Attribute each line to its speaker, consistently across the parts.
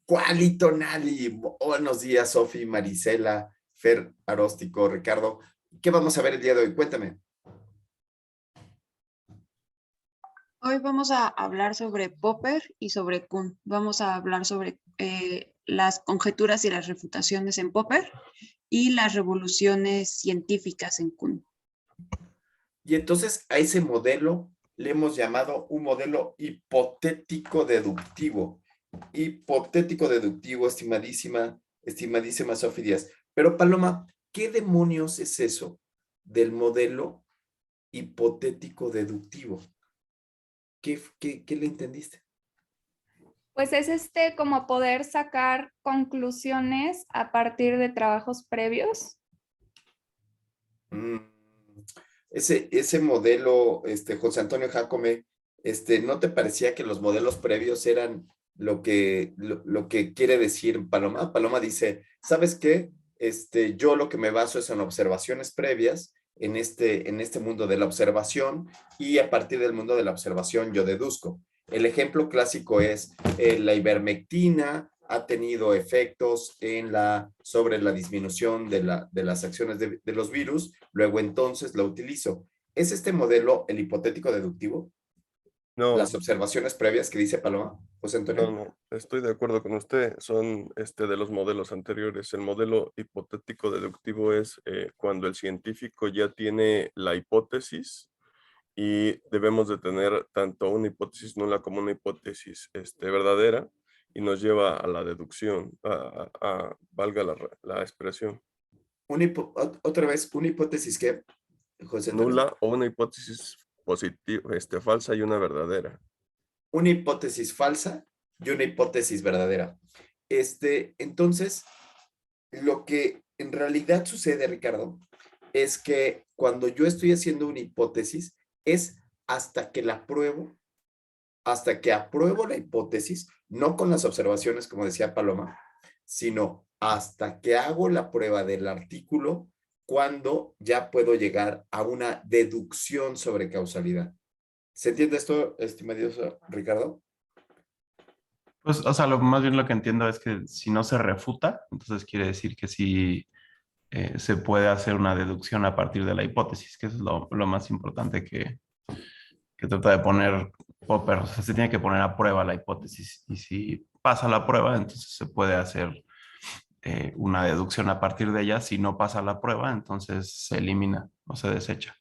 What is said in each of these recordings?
Speaker 1: Cualito Nali, buenos días, Sofi, Marisela, Fer, Aróstico, Ricardo. ¿Qué vamos a ver el día de hoy? Cuéntame.
Speaker 2: Hoy vamos a hablar sobre Popper y sobre Kuhn. Vamos a hablar sobre las conjeturas y las refutaciones en Popper y las revoluciones científicas en Kuhn.
Speaker 1: Y entonces a ese modelo le hemos llamado un modelo hipotético deductivo. Hipotético deductivo, estimadísima Sofi Díaz. Pero Paloma, ¿qué demonios es eso del modelo hipotético deductivo? ¿Qué le entendiste?
Speaker 3: Pues es como poder sacar conclusiones a partir de trabajos previos.
Speaker 1: Mm, ese modelo, José Antonio Jacome, ¿no te parecía que los modelos previos eran lo que quiere decir Paloma? Paloma dice, ¿sabes qué? Yo lo que me baso es en observaciones previas en este mundo de la observación y a partir del mundo de la observación yo deduzco. El ejemplo clásico es la ivermectina ha tenido efectos sobre la disminución de las acciones de los virus, luego entonces la utilizo. ¿Es este modelo el hipotético deductivo?
Speaker 4: No,
Speaker 1: Las observaciones previas que dice Paloma, José Antonio.
Speaker 4: no, estoy de acuerdo con usted. Son de los modelos anteriores. El modelo hipotético deductivo es cuando el científico ya tiene la hipótesis y debemos de tener tanto una hipótesis nula como una hipótesis verdadera y nos lleva a la deducción, valga la expresión,
Speaker 1: Otra vez, una hipótesis que, José Antonio.
Speaker 4: nula o una hipótesis positiva, falsa y una verdadera.
Speaker 1: Una hipótesis falsa y una hipótesis verdadera. Entonces, lo que en realidad sucede, Ricardo, es que cuando yo estoy haciendo una hipótesis, es hasta que la pruebo, hasta que apruebo la hipótesis, no con las observaciones, como decía Paloma, sino hasta que hago la prueba del artículo, cuando ya puedo llegar a una deducción sobre causalidad. ¿Se entiende esto, estimado Ricardo?
Speaker 5: Pues, o sea, más bien lo que entiendo es que si no se refuta, entonces quiere decir que sí se puede hacer una deducción a partir de la hipótesis, que eso es lo más importante que trata de poner Popper. O sea, se tiene que poner a prueba la hipótesis y si pasa la prueba, entonces se puede hacer una deducción a partir de ella. Si no pasa la prueba, entonces se elimina o se desecha.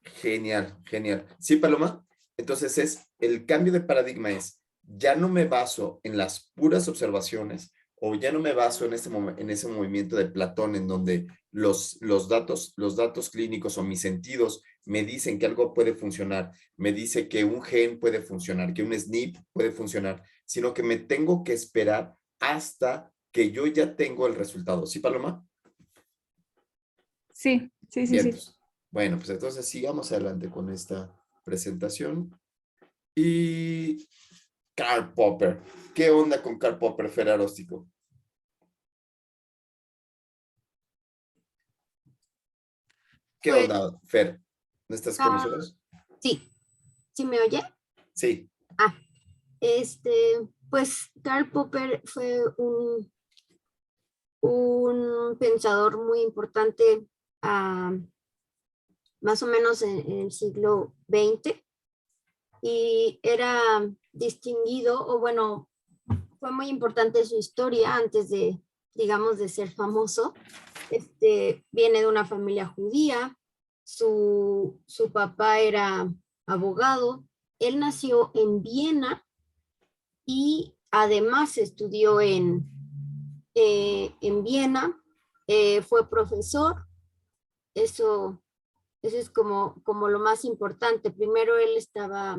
Speaker 1: Genial, genial. Sí, Paloma. Entonces el cambio de paradigma es, ya no me baso en las puras observaciones o ya no me baso en ese movimiento de Platón en donde los datos clínicos o mis sentidos me dicen que algo puede funcionar, me dice que un gen puede funcionar, que un SNP puede funcionar, sino que me tengo que esperar hasta que yo ya tengo el resultado. ¿Sí, Paloma?
Speaker 3: Sí.
Speaker 1: Bien. Bueno, pues entonces sigamos adelante con esta presentación. Y Karl Popper. ¿Qué onda con Karl Popper, Fer Aróstico? ¿Qué
Speaker 6: Pues,
Speaker 1: onda, Fer? ¿No estás con nosotros?
Speaker 6: sí, ¿sí me oye?
Speaker 1: Sí.
Speaker 6: Ah, pues Karl Popper fue un pensador muy importante más o menos en el siglo XX y era distinguido, o bueno, fue muy importante su historia antes de, digamos, de ser famoso. Viene de una familia judía, su papá era abogado, él nació en Viena y además estudió en Viena, fue profesor, eso es como lo más importante. Primero él estaba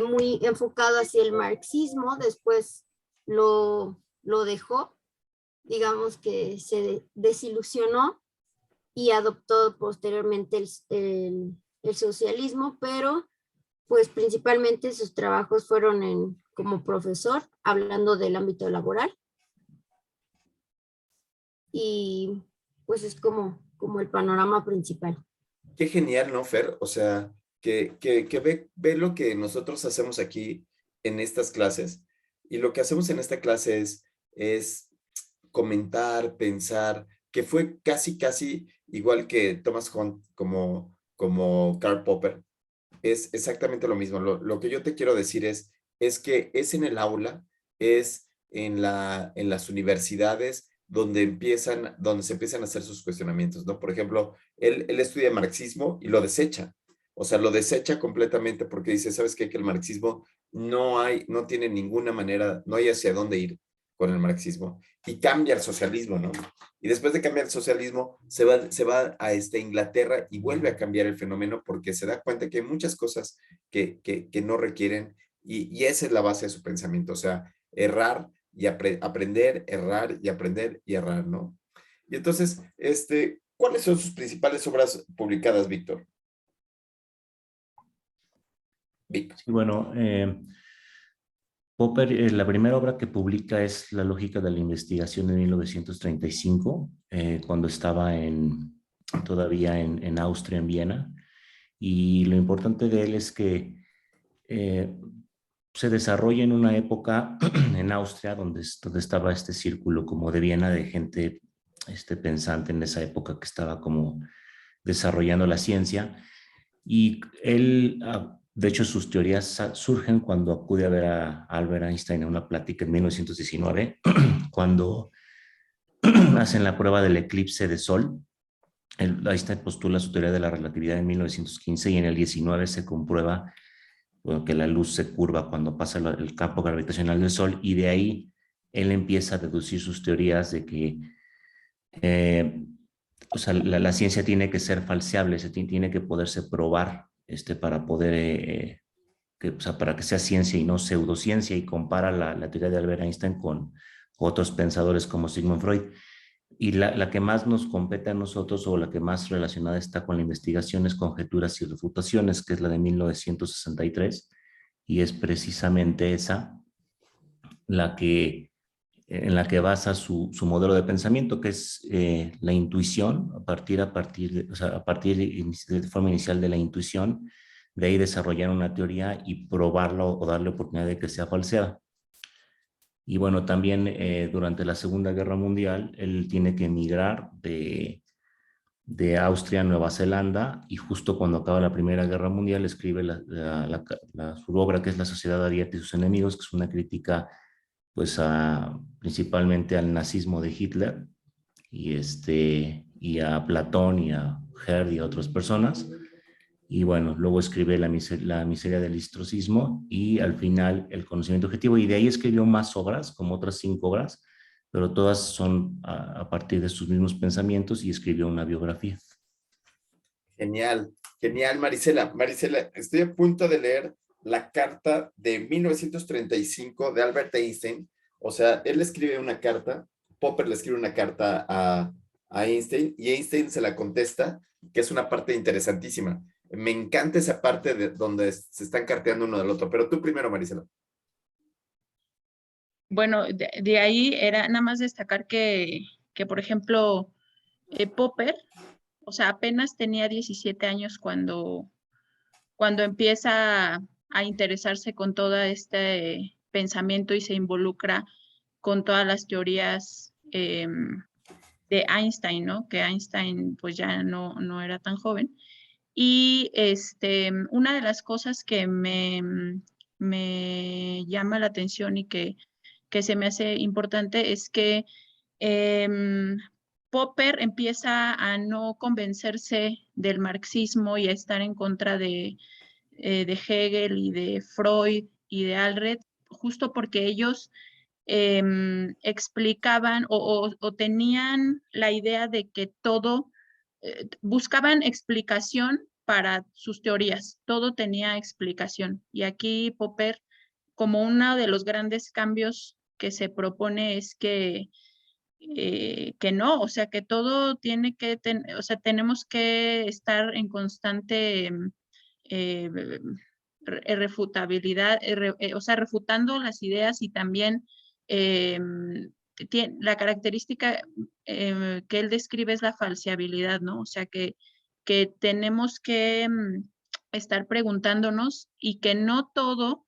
Speaker 6: muy enfocado hacia el marxismo, después lo dejó, digamos que se desilusionó y adoptó posteriormente el socialismo, pero pues principalmente sus trabajos fueron como profesor, hablando del ámbito laboral. Y pues es como el panorama principal.
Speaker 1: Qué genial, ¿no, Fer? O sea, que ve lo que nosotros hacemos aquí en estas clases Y lo que hacemos en esta clase es comentar, pensar, que fue casi igual que Thomas Hunt como Karl Popper. Es exactamente lo mismo. Lo que yo te quiero decir es que es en el aula, es en las universidades donde se empiezan a hacer sus cuestionamientos, ¿no? Por ejemplo, él estudia marxismo y lo desecha. O sea, lo desecha completamente porque dice, ¿sabes qué? Que el marxismo no tiene ninguna manera, no hay hacia dónde ir con el marxismo. Y cambia el socialismo, ¿no? Y después de cambiar el socialismo, se va a Inglaterra y vuelve a cambiar el fenómeno porque se da cuenta que hay muchas cosas que no requieren y esa es la base de su pensamiento, o sea, errar y aprender, errar y aprender y errar, ¿no? Y entonces, ¿cuáles son sus principales obras publicadas, Víctor? Víctor.
Speaker 7: Sí, bueno, Popper, la primera obra que publica es La lógica de la investigación de 1935, cuando estaba todavía en Austria, en Viena. Y lo importante de él es que se desarrolla en una época en Austria donde estaba este círculo como de Viena de gente pensante en esa época que estaba como desarrollando la ciencia. Y él, de hecho, sus teorías surgen cuando acude a ver a Albert Einstein en una plática en 1919, cuando hacen la prueba del eclipse de Sol. Einstein postula su teoría de la relatividad en 1915 y en el 19 se comprueba, bueno, que la luz se curva cuando pasa el campo gravitacional del Sol, y de ahí él empieza a deducir sus teorías de que o sea, la ciencia tiene que ser falseable, tiene que poderse probar para poder, o sea, para que sea ciencia y no pseudociencia, y compara la teoría de Albert Einstein con otros pensadores como Sigmund Freud. Y la que más nos compete a nosotros, o la que más relacionada está con la investigación, es Conjeturas y refutaciones, que es la de 1963, y es precisamente esa en la que basa su modelo de pensamiento, que es la intuición, o sea, a partir de forma inicial de la intuición, de ahí desarrollar una teoría y probarlo o darle oportunidad de que sea falseada. Y bueno, también durante la Segunda Guerra Mundial, él tiene que emigrar de Austria a Nueva Zelanda, y justo cuando acaba la Primera Guerra Mundial escribe su obra, que es La sociedad abierta y sus enemigos, que es una crítica pues principalmente al nazismo de Hitler y a Platón y a Herd y a otras personas. Y bueno, luego escribe la miseria del ostracismo y al final El conocimiento objetivo, y de ahí escribió más obras, como otras 5 obras, pero todas son a partir de sus mismos pensamientos, y escribió una biografía.
Speaker 1: Genial, genial, Marisela. Marisela, estoy a punto de leer la carta de 1935 de Albert Einstein. O sea, él escribe una carta, Popper le escribe una carta a Einstein y Einstein se la contesta, que es una parte interesantísima. Me encanta esa parte de donde se están carteando uno del otro, pero tú primero, Marisela.
Speaker 2: Bueno, de ahí era nada más destacar que por ejemplo, Popper, o sea, apenas tenía 17 años cuando empieza a interesarse con todo este pensamiento y se involucra con todas las teorías de Einstein, ¿no? Que Einstein pues ya no era tan joven. Y una de las cosas que me llama la atención y que se me hace importante es que Popper empieza a no convencerse del marxismo y a estar en contra de Hegel y de Freud y de Albert, justo porque ellos explicaban o tenían la idea de que todo, buscaban explicación para sus teorías, todo tenía explicación. Y aquí Popper, como uno de los grandes cambios que se propone es que no, o sea, que todo tiene que, o sea, tenemos que estar en constante eh, refutabilidad, o sea, refutando las ideas, y también la característica que él describe es la falseabilidad, ¿no? O sea, que tenemos que estar preguntándonos y que no todo,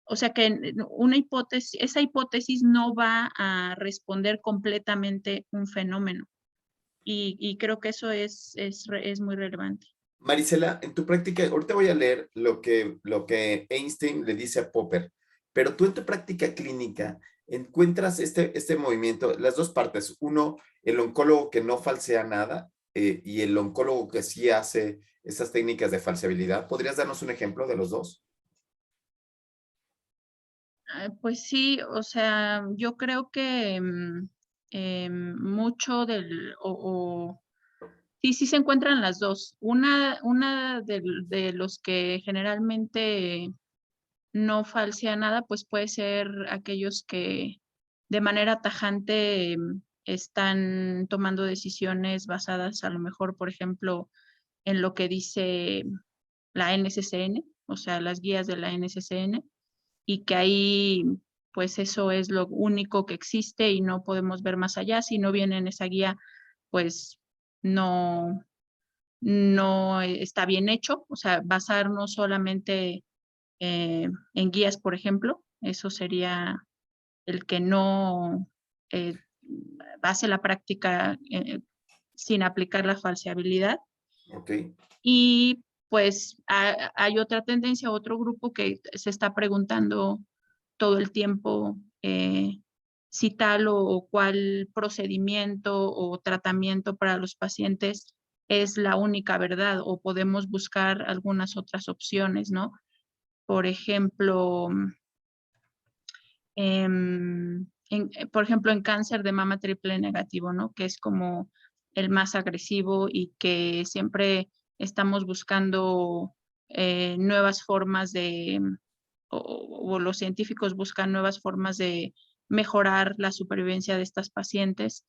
Speaker 8: o sea que una hipótesis, esa hipótesis no va a responder completamente un fenómeno. Y creo que eso es muy relevante.
Speaker 1: Marisela, en tu práctica, ahorita voy a leer lo que Einstein le dice a Popper, pero tú en tu práctica clínica encuentras este movimiento, las dos partes. Uno, el oncólogo que no falsea nada y el oncólogo que sí hace esas técnicas de falseabilidad. ¿Podrías darnos un ejemplo de los dos?
Speaker 8: Pues sí, o sea, yo creo que mucho sí se encuentran las dos. Una de los que generalmente no falsea nada, pues puede ser aquellos que de manera tajante están tomando decisiones basadas a lo mejor, por ejemplo, en lo que dice la NCCN, o sea, las guías de la NCCN, y que ahí pues eso es lo único que existe y no podemos ver más allá. Si no viene en esa guía, pues no está bien hecho. O sea, basarnos solamente en guías, por ejemplo, eso sería el que no base la práctica sin aplicar la falseabilidad.
Speaker 1: Ok.
Speaker 8: Y pues hay otra tendencia, otro grupo que se está preguntando todo el tiempo si tal o cual procedimiento o tratamiento para los pacientes es la única verdad o podemos buscar algunas otras opciones, ¿no? Por ejemplo, por ejemplo, en cáncer de mama triple negativo, ¿no? Que es como el más agresivo y que siempre estamos buscando nuevas formas o los científicos buscan nuevas formas de mejorar la supervivencia de estas pacientes.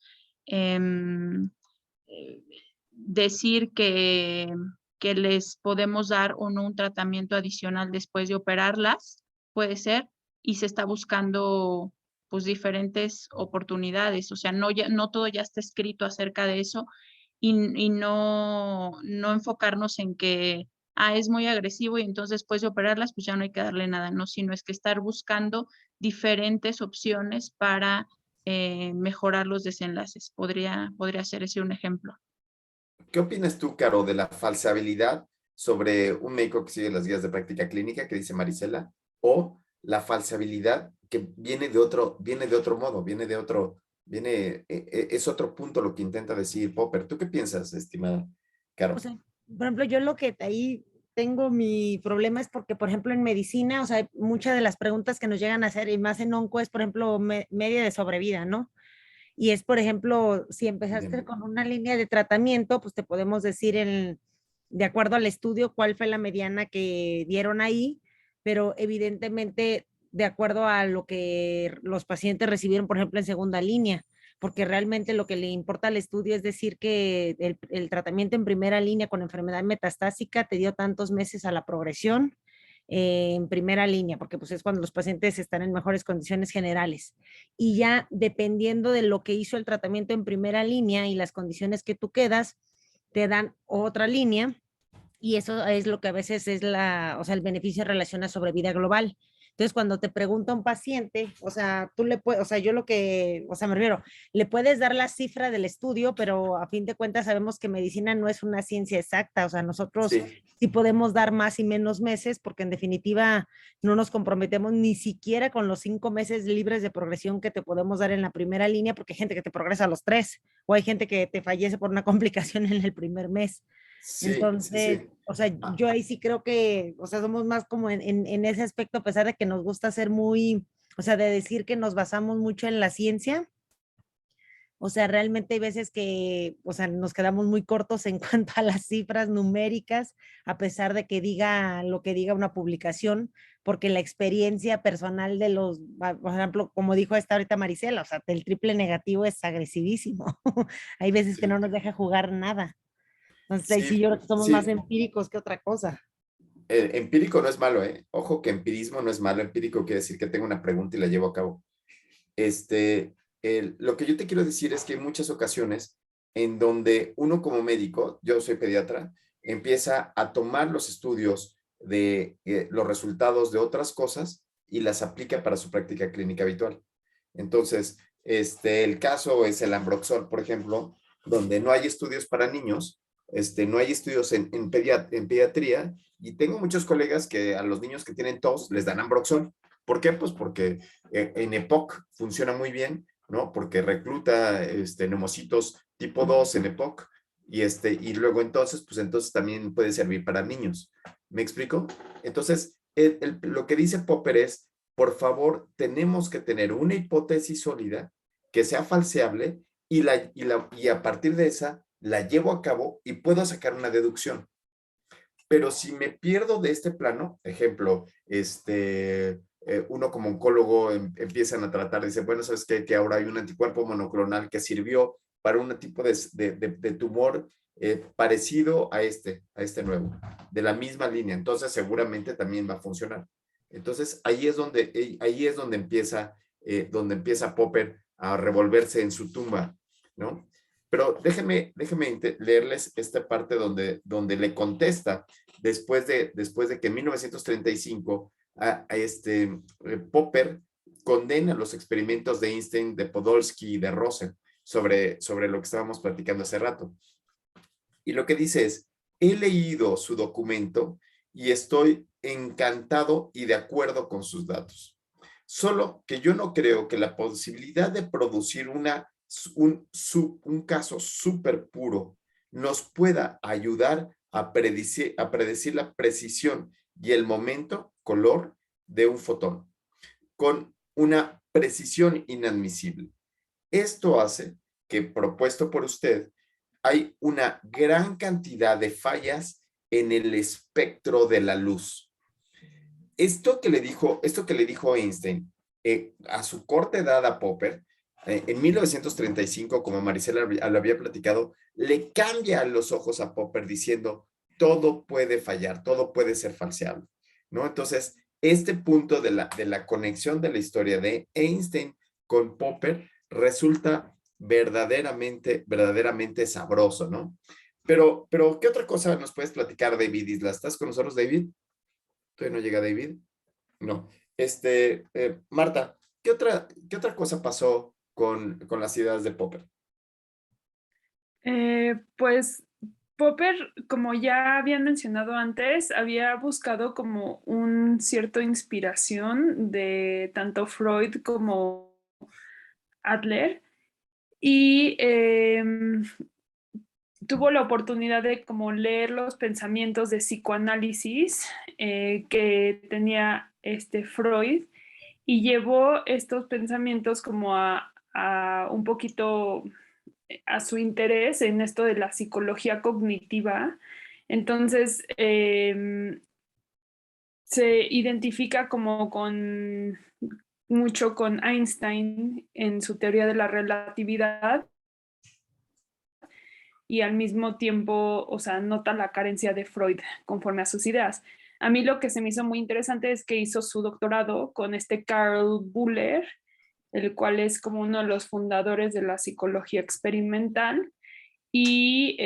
Speaker 8: Decir que les podemos dar o no un tratamiento adicional después de operarlas, puede ser, y se está buscando pues diferentes oportunidades, o sea, no todo ya está escrito acerca de eso y no enfocarnos en que es muy agresivo y entonces después de operarlas pues ya no hay que darle nada, no, sino es que estar buscando diferentes opciones para mejorar los desenlaces. Podría ser ese un ejemplo.
Speaker 1: ¿Qué opinas tú, Caro, de la falseabilidad sobre un médico que sigue las guías de práctica clínica que dice Marisela, o la falseabilidad que viene de otro modo, es otro punto lo que intenta decir Popper? ¿Tú qué piensas, estimada Caro?
Speaker 9: O sea, por ejemplo, yo lo que ahí tengo mi problema es porque, por ejemplo, en medicina, o sea, muchas de las preguntas que nos llegan a hacer, y más en onco, es, por ejemplo, media de sobrevida, ¿no? Y es, por ejemplo, si empezaste
Speaker 1: Bien.
Speaker 9: con una línea de tratamiento, pues te podemos decir de acuerdo al estudio cuál fue la mediana que dieron ahí, pero evidentemente de acuerdo a lo que los pacientes recibieron, por ejemplo, en segunda línea, porque realmente lo que le importa al estudio es decir que el tratamiento en primera línea con enfermedad metastásica te dio tantos meses a la progresión en primera línea, porque pues es cuando los pacientes están en mejores condiciones generales. Y ya dependiendo de lo que hizo el tratamiento en primera línea y las condiciones que tú quedas, te dan otra línea y eso es lo que a veces es o sea, el beneficio en relación a sobrevida global. Entonces, cuando te pregunta un paciente, o sea, tú le puedes, o sea, yo lo que, o sea, me refiero, le puedes dar la cifra del estudio, pero a fin de cuentas sabemos que medicina no es una ciencia exacta, o sea, nosotros sí podemos dar más y menos meses, porque en definitiva no nos comprometemos ni siquiera con los 5 meses libres de progresión que te podemos dar en la primera línea, porque hay gente que te progresa a los 3, o hay gente que te fallece por una complicación en el primer mes. Entonces, o sea, yo ahí sí creo que, o sea, somos más como en ese aspecto, a pesar de que nos gusta ser muy, o sea, de decir que nos basamos mucho en la ciencia. O sea, realmente hay veces que, o sea, nos quedamos muy cortos en cuanto a las cifras numéricas, a pesar de que diga lo que diga una publicación, porque la experiencia personal de los, por ejemplo, como dijo esta ahorita Marisela, o sea, el triple negativo es agresivísimo. Hay veces que no nos deja jugar nada. Entonces, ahí sí yo creo que somos más empíricos que otra cosa.
Speaker 1: Empírico no es malo, ¿eh? Ojo que empirismo no es malo. Empírico quiere decir que tengo una pregunta y la llevo a cabo. Lo que yo te quiero decir es que hay muchas ocasiones en donde uno como médico, yo soy pediatra, empieza a tomar los estudios de los resultados de otras cosas y las aplica para su práctica clínica habitual. Entonces, el caso es el Ambroxol, por ejemplo, donde no hay estudios para niños, no hay estudios en pediatría, y tengo muchos colegas que a los niños que tienen tos les dan Ambroxol. ¿Por qué? Pues porque en EPOC funciona muy bien, ¿no? Porque recluta neumocitos tipo 2 en EPOC, y luego entonces también puede servir para niños. ¿Me explico? Entonces, lo que dice Popper es, por favor, tenemos que tener una hipótesis sólida que sea falseable y a partir de esa la llevo a cabo y puedo sacar una deducción. Pero si me pierdo de este plano, ejemplo, uno como oncólogo empiezan a tratar, dice, bueno, ¿sabes qué? Que ahora hay un anticuerpo monoclonal que sirvió para un tipo de tumor parecido a este nuevo, de la misma línea. Entonces, seguramente también va a funcionar. Entonces, ahí es donde empieza Popper a revolverse en su tumba, ¿no? Pero déjenme leerles esta parte donde le contesta después de que en 1935 Popper condena los experimentos de Einstein, de Podolsky y de Rosen sobre lo que estábamos platicando hace rato. Y lo que dice es, he leído su documento y estoy encantado y de acuerdo con sus datos. Solo que yo no creo que la posibilidad de producir un caso súper puro nos pueda ayudar a predecir la precisión y el momento, color de un fotón con una precisión inadmisible. Esto hace que, propuesto por usted, hay una gran cantidad de fallas en el espectro de la luz. Esto que le dijo Einstein a su corta edad a Popper, en 1935, como Maricela lo había platicado, le cambia los ojos a Popper diciendo, todo puede fallar, todo puede ser falseable, ¿no? Entonces, este punto de la conexión de la historia de Einstein con Popper resulta verdaderamente sabroso, ¿no? Pero, ¿qué otra cosa nos puedes platicar, David Isla? ¿Estás con nosotros, David? ¿Todavía no llega David? No. Marta, ¿qué otra cosa pasó con las ideas de Popper?
Speaker 10: Pues Popper, como ya habían mencionado antes, había buscado como un cierto inspiración de tanto Freud como Adler y tuvo la oportunidad de como leer los pensamientos de psicoanálisis que tenía Freud y llevó estos pensamientos como a un poquito a su interés en esto de la psicología cognitiva. Entonces, se identifica como mucho con Einstein en su teoría de la relatividad y al mismo tiempo, o sea, nota la carencia de Freud conforme a sus ideas. A mí lo que se me hizo muy interesante es que hizo su doctorado con Carl Buller, el cual es como uno de los fundadores de la psicología experimental y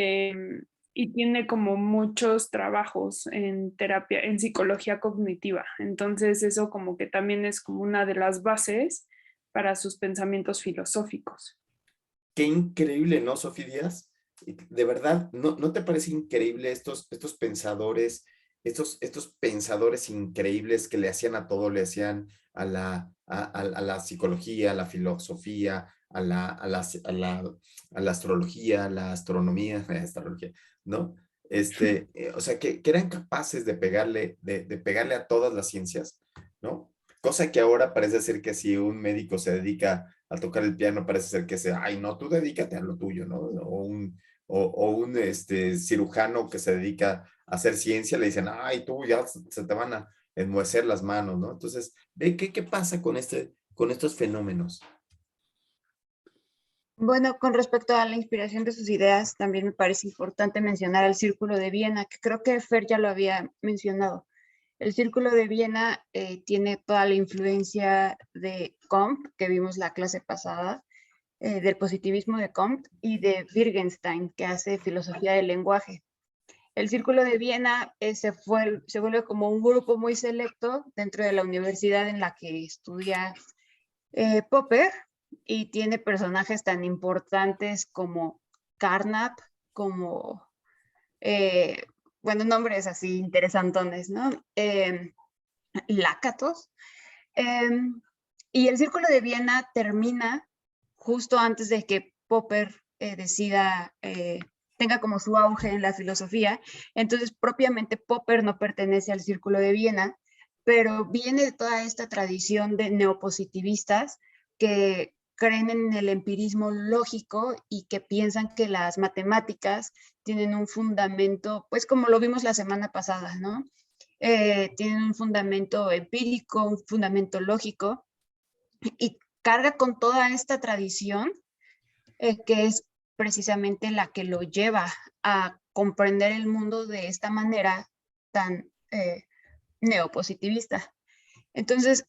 Speaker 10: tiene como muchos trabajos en terapia, en psicología cognitiva. Entonces eso como que también es como una de las bases para sus pensamientos filosóficos.
Speaker 1: Qué increíble, ¿no, Sofía Díaz? De verdad, ¿no te parece increíble estos pensadores, estos pensadores increíbles que le hacían a todo, le hacían a la psicología, a la filosofía, a la astrología, a la astronomía, ¿no? O sea, que eran capaces de pegarle a todas las ciencias, ¿no? Cosa que ahora parece ser que si un médico se dedica a tocar el piano, parece ser que ay, no, tú dedícate a lo tuyo, ¿no? O un cirujano que se dedica a hacer ciencia, le dicen, ay, tú ya se te van a enmuecer las manos, ¿no? Entonces, ¿qué pasa con estos fenómenos?
Speaker 2: Bueno, con respecto a la inspiración de sus ideas, también me parece importante mencionar el Círculo de Viena, que creo que Fer ya lo había mencionado. El Círculo de Viena tiene toda la influencia de Comte, que vimos la clase pasada, del positivismo de Comte, y de Wittgenstein, que hace filosofía del lenguaje. El Círculo de Viena se vuelve como un grupo muy selecto dentro de la universidad en la que estudia Popper, y tiene personajes tan importantes como Carnap, como, bueno, nombres así interesantones, ¿no? Lácatos. Y el Círculo de Viena termina justo antes de que Popper tenga como su auge en la filosofía. Entonces, propiamente Popper no pertenece al Círculo de Viena, pero viene de toda esta tradición de neopositivistas que creen en el empirismo lógico y que piensan que las matemáticas tienen un fundamento, pues como lo vimos la semana pasada, ¿no? Tienen un fundamento empírico, un fundamento lógico, y carga con toda esta tradición que es precisamente la que lo lleva a comprender el mundo de esta manera tan neopositivista. Entonces,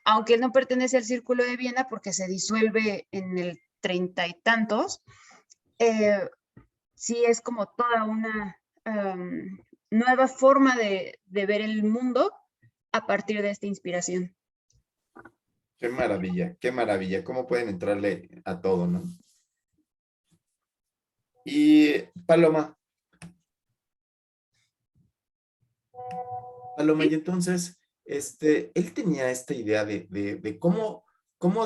Speaker 2: aunque él no pertenece al Círculo de Viena porque se disuelve en el 30 y tantos, sí es como toda una nueva forma de ver el mundo a partir de esta inspiración.
Speaker 1: Qué maravilla, qué maravilla. ¿Cómo pueden entrarle a todo, no? Y Paloma. Paloma, y entonces, él tenía esta idea de cómo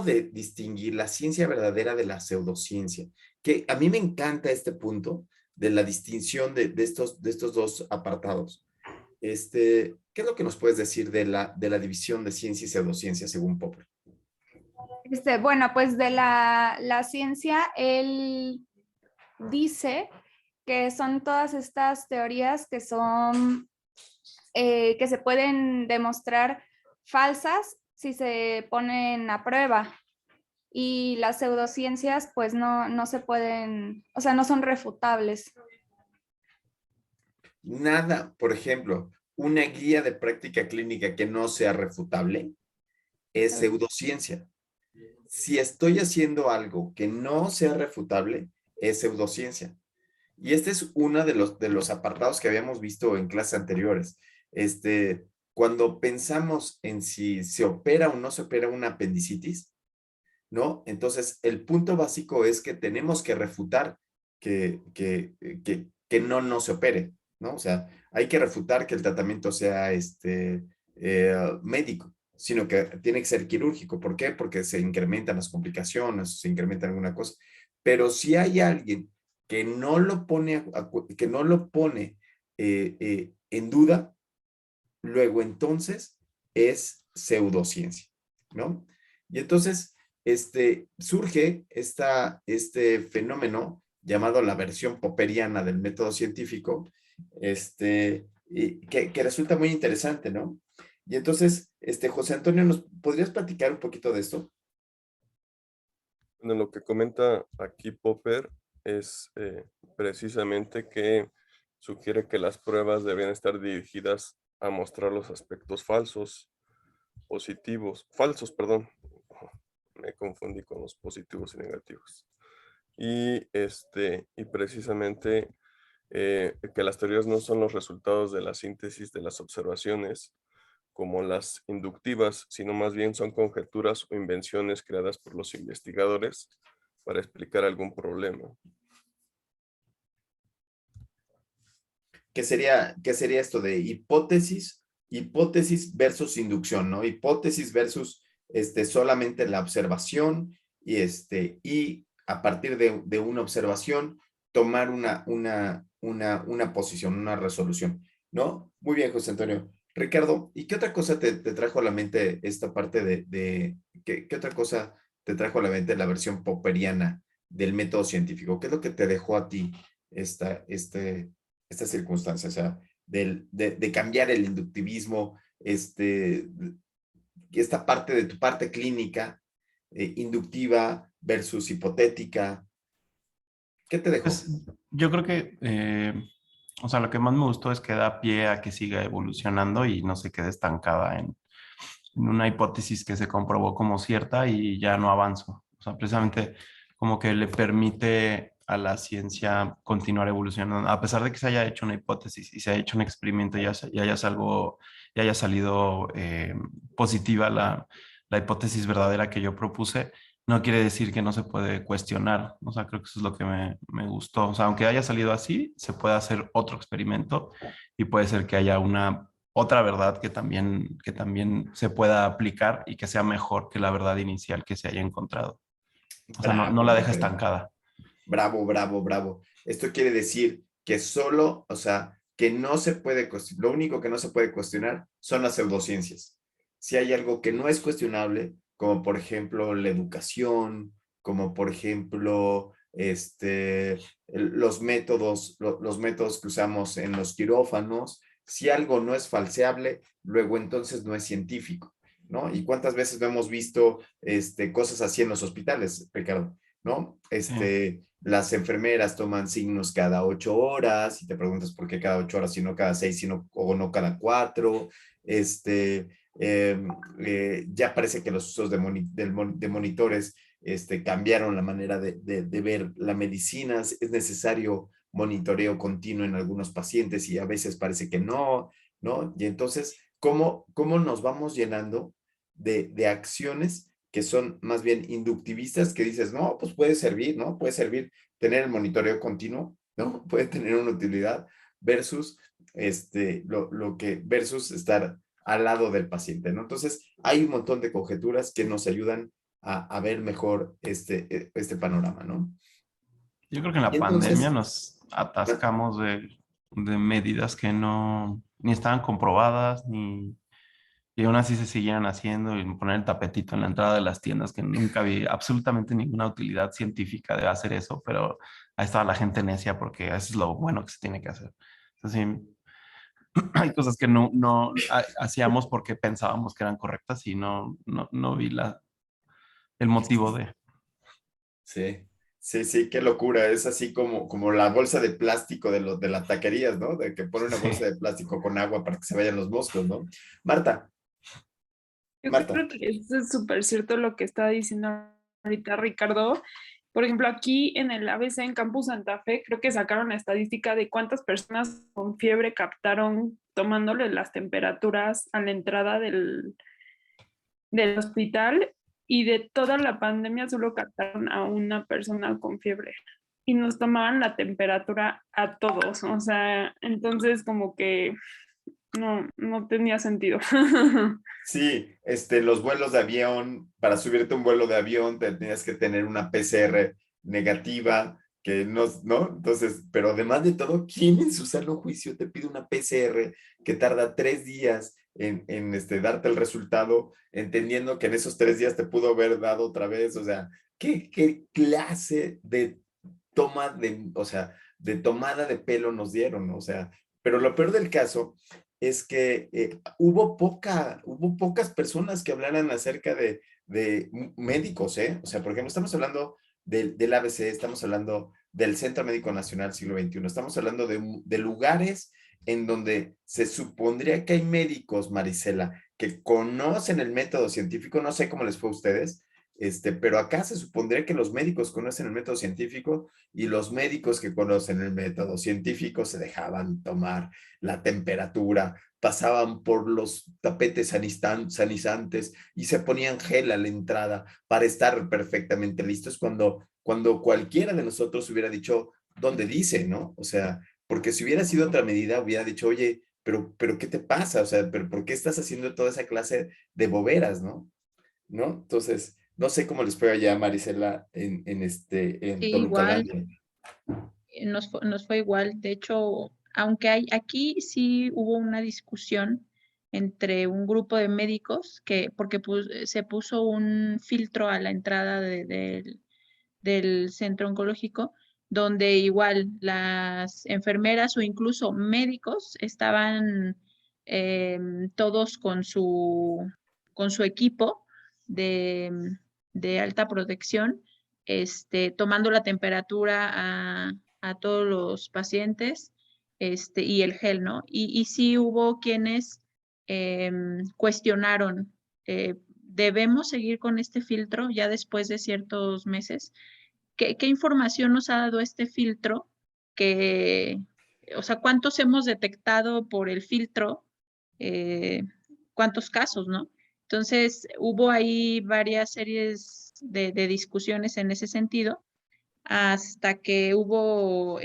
Speaker 1: de distinguir la ciencia verdadera de la pseudociencia, que a mí me encanta este punto de la distinción de estos dos apartados. ¿Qué es lo que nos puedes decir de la división de ciencia y pseudociencia según Popper?
Speaker 3: Bueno, pues de la ciencia, él dice que son todas estas teorías que son, que se pueden demostrar falsas si se ponen a prueba. Y las pseudociencias pues no se pueden, o sea, no son refutables.
Speaker 1: Nada, por ejemplo, una guía de práctica clínica que no sea refutable es pseudociencia. Si estoy haciendo algo que no sea refutable, es pseudociencia. Y este es uno de los apartados que habíamos visto en clases anteriores. Cuando pensamos en si se opera o no se opera una apendicitis, ¿no? Entonces, el punto básico es que tenemos que refutar que no se opere, ¿no? O sea, hay que refutar que el tratamiento sea médico, sino que tiene que ser quirúrgico. ¿Por qué? Porque se incrementan las complicaciones, se incrementa alguna cosa. Pero si hay alguien que no lo pone, en duda, luego entonces es pseudociencia, ¿no? Y entonces surge este fenómeno llamado la versión popperiana del método científico, que resulta muy interesante, ¿no? Y entonces, José Antonio, ¿nos podrías platicar un poquito de esto?
Speaker 4: Bueno, lo que comenta aquí Popper es precisamente que sugiere que las pruebas deben estar dirigidas a mostrar los aspectos falsos, perdón, me confundí con los positivos y negativos. Y precisamente que las teorías no son los resultados de la síntesis de las observaciones como las inductivas, sino más bien son conjeturas o invenciones creadas por los investigadores para explicar algún problema.
Speaker 1: ¿Qué sería esto de hipótesis versus inducción, ¿no? Hipótesis versus solamente la observación y a partir de una observación tomar una posición, una resolución, ¿no? Muy bien, José Antonio. Ricardo, ¿y qué otra cosa te trajo a la mente esta parte qué otra cosa te trajo a la mente la versión popperiana del método científico? ¿Qué es lo que te dejó a ti esta circunstancia? O sea, de cambiar el inductivismo, esta parte de tu parte clínica, inductiva versus hipotética. ¿Qué te dejó?
Speaker 5: Pues, yo creo que, o sea, lo que más me gustó es que da pie a que siga evolucionando y no se quede estancada en una hipótesis que se comprobó como cierta y ya no avanzo. O sea, precisamente como que le permite a la ciencia continuar evolucionando. A pesar de que se haya hecho una hipótesis y se haya hecho un experimento y ya haya salido positiva la hipótesis verdadera que yo propuse, no quiere decir que no se puede cuestionar. O sea, creo que eso es lo que me gustó. O sea, aunque haya salido así, se puede hacer otro experimento y puede ser que haya una otra verdad que también se pueda aplicar y que sea mejor que la verdad inicial que se haya encontrado. O sea, no la deja estancada.
Speaker 1: Bravo, bravo, bravo. Esto quiere decir que solo, o sea, que no se puede cuestionar, lo único que no se puede cuestionar son las pseudociencias. Si hay algo que no es cuestionable, como por ejemplo la educación, como por ejemplo los métodos que usamos en los quirófanos, si algo no es falseable, luego entonces no es científico, ¿no? ¿Y cuántas veces no hemos visto cosas así en los hospitales, Ricardo? ¿No? Las enfermeras toman signos cada 8 horas y te preguntas por qué cada 8 horas, sino cada 6, o no cada 4. Ya parece que los usos de monitores cambiaron la manera de ver la medicina. Es necesario monitoreo continuo en algunos pacientes y a veces parece que no, ¿no? Y entonces, ¿cómo nos vamos llenando de acciones que son más bien inductivistas, que dices, no, pues puede servir, ¿no? Puede servir tener el monitoreo continuo, ¿no? Puede tener una utilidad versus versus estar al lado del paciente, ¿no? Entonces, hay un montón de conjeturas que nos ayudan a ver mejor este panorama, ¿no?
Speaker 5: Yo creo que en la pandemia nos atascamos de medidas que ni estaban comprobadas, y aún así se siguieran haciendo y poner el tapetito en la entrada de las tiendas, que nunca vi absolutamente ninguna utilidad científica de hacer eso, pero ahí estaba la gente necia porque eso es lo bueno que se tiene que hacer. Entonces, sí, hay cosas que no hacíamos porque pensábamos que eran correctas y no vi el motivo de...
Speaker 1: Sí, sí, sí, qué locura. Es así como la bolsa de plástico de las taquerías, ¿no? De que pone una bolsa de plástico con agua para que se vayan los moscos, ¿no? Marta.
Speaker 10: Yo creo que eso es súper cierto lo que está diciendo ahorita Ricardo. Por ejemplo, aquí en el ABC en Campus Santa Fe, creo que sacaron la estadística de cuántas personas con fiebre captaron tomándole las temperaturas a la entrada del hospital, y de toda la pandemia solo captaron a una persona con fiebre y nos tomaban la temperatura a todos. O sea, entonces como que no tenía sentido.
Speaker 1: Sí, los vuelos de avión, para subirte a un vuelo de avión tenías que tener una PCR negativa, que no, ¿no? Entonces, pero además de todo, ¿quién en su sano juicio te pide una PCR que tarda 3 días en darte el resultado, entendiendo que en esos 3 días te pudo haber dado otra vez? O sea, ¿qué clase de o sea, de tomada de pelo nos dieron? O sea, pero lo peor del caso es que hubo pocas personas que hablaran acerca de médicos, ¿eh? O sea, por ejemplo, estamos hablando del ABC, estamos hablando del Centro Médico Nacional Siglo XXI, estamos hablando de lugares en donde se supondría que hay médicos, Marisela, que conocen el método científico. No sé cómo les fue a ustedes, pero acá se supondría que los médicos conocen el método científico, y los médicos que conocen el método científico se dejaban tomar la temperatura, pasaban por los tapetes sanizantes y se ponían gel a la entrada para estar perfectamente listos cuando cualquiera de nosotros hubiera dicho, ¿dónde dice, no? O sea, porque si hubiera sido otra medida, hubiera dicho, oye, pero ¿qué te pasa? O sea, ¿pero por qué estás haciendo toda esa clase de boberas, no? ¿No? Entonces, no sé cómo les fue allá, Marisela, en
Speaker 8: Sí,
Speaker 1: Toluca.
Speaker 8: igual, nos fue igual. De hecho, aunque aquí sí hubo una discusión entre un grupo de médicos, porque se puso un filtro a la entrada del centro oncológico, donde igual las enfermeras o incluso médicos estaban todos con su equipo de alta protección, tomando la temperatura a todos los pacientes, y el gel, ¿no? Y sí hubo quienes cuestionaron, ¿debemos seguir con este filtro ya después de ciertos meses? ¿qué información nos ha dado este filtro? O sea, ¿cuántos hemos detectado por el filtro? ¿Cuántos casos, no? Entonces, hubo ahí varias series de discusiones en ese sentido, hasta que hubo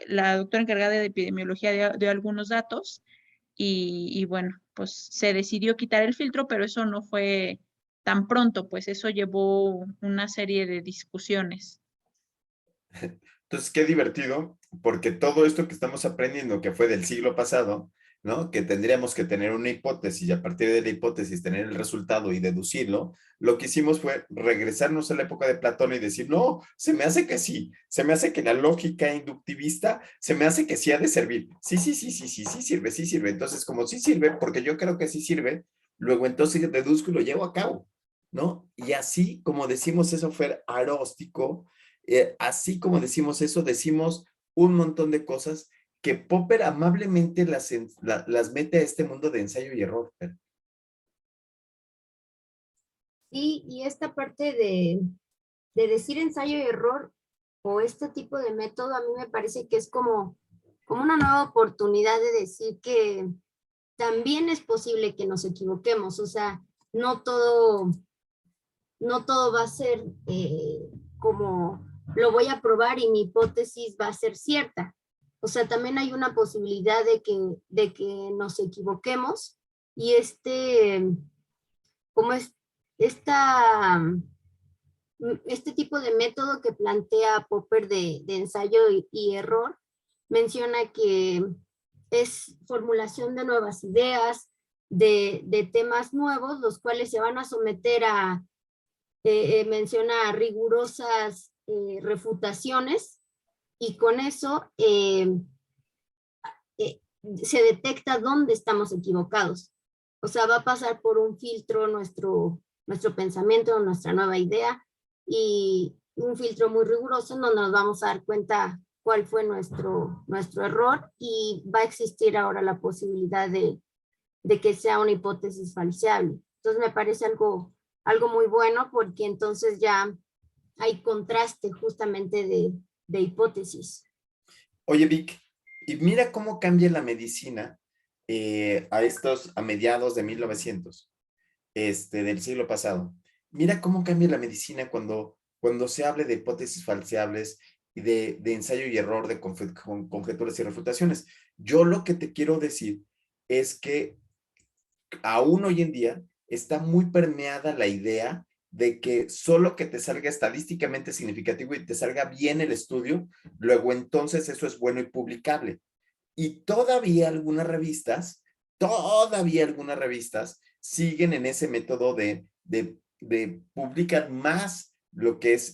Speaker 8: la doctora encargada de epidemiología dio algunos datos y bueno, pues se decidió quitar el filtro, pero eso no fue tan pronto, pues eso llevó una serie de discusiones.
Speaker 1: Entonces, qué divertido, porque todo esto que estamos aprendiendo, que fue del siglo pasado, ¿no? Que tendríamos que tener una hipótesis y a partir de la hipótesis tener el resultado y deducirlo, lo que hicimos fue regresarnos a la época de Platón y decir, no, se me hace que sí, se me hace que la lógica inductivista, se me hace que sí ha de servir. Sí sirve, sí sirve. Entonces, como sí sirve, porque yo creo que sí sirve, luego entonces deduzco y lo llevo a cabo, ¿no? Y así, como decimos eso fue aróstico, así como decimos eso, decimos un montón de cosas que Popper amablemente las mete a este mundo de ensayo y error.
Speaker 6: Sí, y esta parte de decir ensayo y error o este tipo de método a mí me parece que es como una nueva oportunidad de decir que también es posible que nos equivoquemos, o sea, no todo va a ser como lo voy a probar y mi hipótesis va a ser cierta. O sea, también hay una posibilidad de que nos equivoquemos y este tipo de método que plantea Popper de ensayo y error menciona que es formulación de nuevas ideas, de temas nuevos, los cuales se van a someter a, menciona rigurosas refutaciones y con eso se detecta dónde estamos equivocados. O sea, va a pasar por un filtro nuestro pensamiento, nuestra nueva idea y un filtro muy riguroso donde nos vamos a dar cuenta cuál fue nuestro error y va a existir ahora la posibilidad de que sea una hipótesis falseable. Entonces me parece algo muy bueno porque entonces ya hay contraste justamente de hipótesis.
Speaker 1: Oye, Vic, y mira cómo cambia la medicina a mediados de 1900, del siglo pasado. Mira cómo cambia la medicina cuando se hable de hipótesis falseables y de ensayo y error, de conjeturas y refutaciones. Yo lo que te quiero decir es que aún hoy en día está muy permeada la idea de que solo que te salga estadísticamente significativo y te salga bien el estudio, luego entonces eso es bueno y publicable. Y todavía algunas revistas siguen en ese método de publicar más lo que es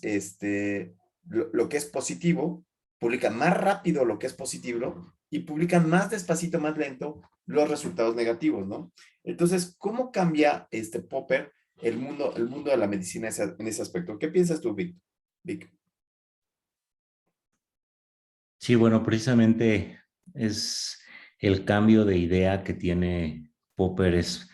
Speaker 1: lo que es positivo, publican más rápido lo que es positivo y publican más despacito, más lento los resultados negativos, ¿no? Entonces, ¿cómo cambia Popper el mundo de la medicina en ese aspecto? ¿Qué piensas tú, Vic?
Speaker 7: Sí, bueno, precisamente es el cambio de idea que tiene Popper, es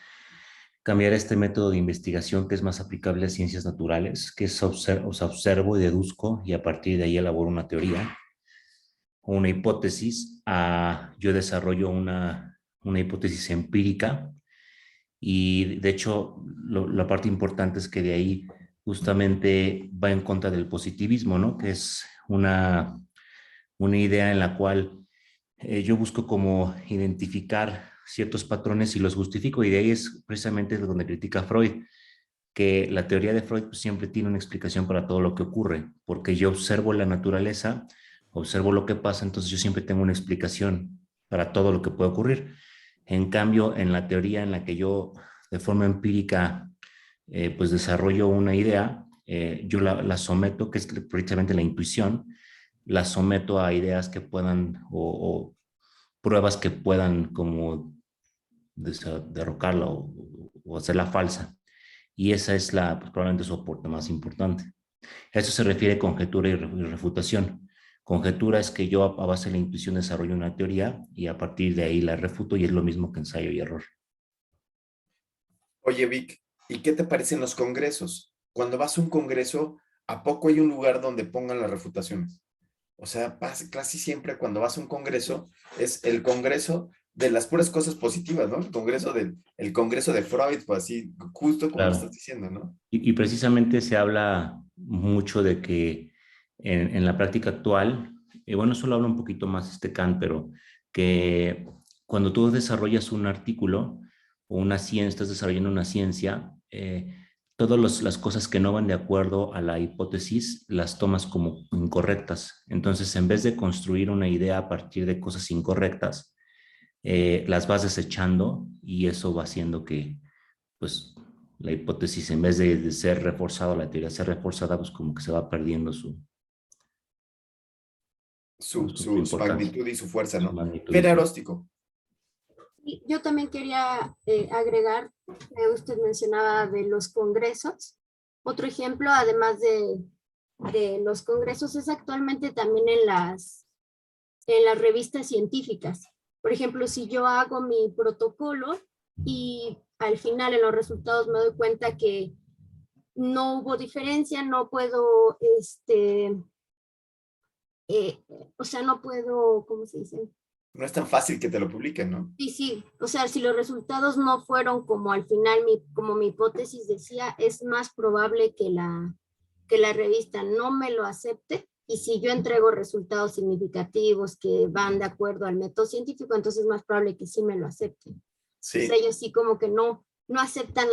Speaker 7: cambiar este método de investigación que es más aplicable a ciencias naturales, que es observo y deduzco y a partir de ahí elaboro una teoría o una hipótesis. Yo desarrollo una hipótesis empírica y de hecho la parte importante es que de ahí justamente va en contra del positivismo, ¿no? Que es una idea en la cual yo busco como identificar ciertos patrones y los justifico, y de ahí es precisamente donde critica Freud, que la teoría de Freud pues, siempre tiene una explicación para todo lo que ocurre, porque yo observo la naturaleza, observo lo que pasa, entonces yo siempre tengo una explicación para todo lo que puede ocurrir. En cambio, en la teoría en la que yo de forma empírica pues desarrollo una idea, yo la someto, que es precisamente la intuición, la someto a ideas que puedan o pruebas que puedan como derrocarla o hacerla falsa. Y esa es pues, probablemente su aporte más importante. A eso se refiere conjetura y refutación. Conjetura es que yo a base de la intuición desarrollo una teoría y a partir de ahí la refuto y es lo mismo que ensayo y error.
Speaker 1: Oye, Vic, ¿y qué te parecen los congresos? Cuando vas a un congreso, ¿a poco hay un lugar donde pongan las refutaciones? O sea, casi siempre cuando vas a un congreso, es el congreso de las puras cosas positivas, ¿no? El congreso de Freud, pues así, justo como lo estás
Speaker 7: Claro.
Speaker 1: diciendo, ¿no?
Speaker 7: Y precisamente se habla mucho de que en la práctica actual, bueno, solo habla un poquito más Kant, pero que cuando tú desarrollas un artículo o una ciencia, estás desarrollando una ciencia, todas las cosas que no van de acuerdo a la hipótesis las tomas como incorrectas. Entonces, en vez de construir una idea a partir de cosas incorrectas, las vas desechando y eso va haciendo que, pues, la hipótesis, en vez de ser reforzada, la teoría ser reforzada, pues como que se va perdiendo su
Speaker 1: Su
Speaker 7: importancia,
Speaker 1: magnitud y su fuerza,
Speaker 7: su
Speaker 1: ¿no?
Speaker 7: magnitud.
Speaker 1: Fer Aróstico.
Speaker 6: Y yo también quería agregar, usted mencionaba de los congresos. Otro ejemplo, además de los congresos, es actualmente también en las revistas científicas. Por ejemplo, si yo hago mi protocolo y al final en los resultados me doy cuenta que no hubo diferencia, no puedo, o sea, no puedo, ¿cómo se dice?
Speaker 1: No es tan fácil que te lo publiquen, ¿no?
Speaker 6: Sí, o sea, si los resultados no fueron como al final, como mi hipótesis decía, es más probable que la revista no me lo acepte. Y si yo entrego resultados significativos que van de acuerdo al método científico, entonces es más probable que sí me lo acepten.
Speaker 1: Sí.
Speaker 6: Entonces ellos sí como que no aceptan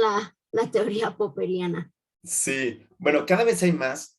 Speaker 6: la teoría popperiana.
Speaker 1: Sí, bueno, cada vez hay más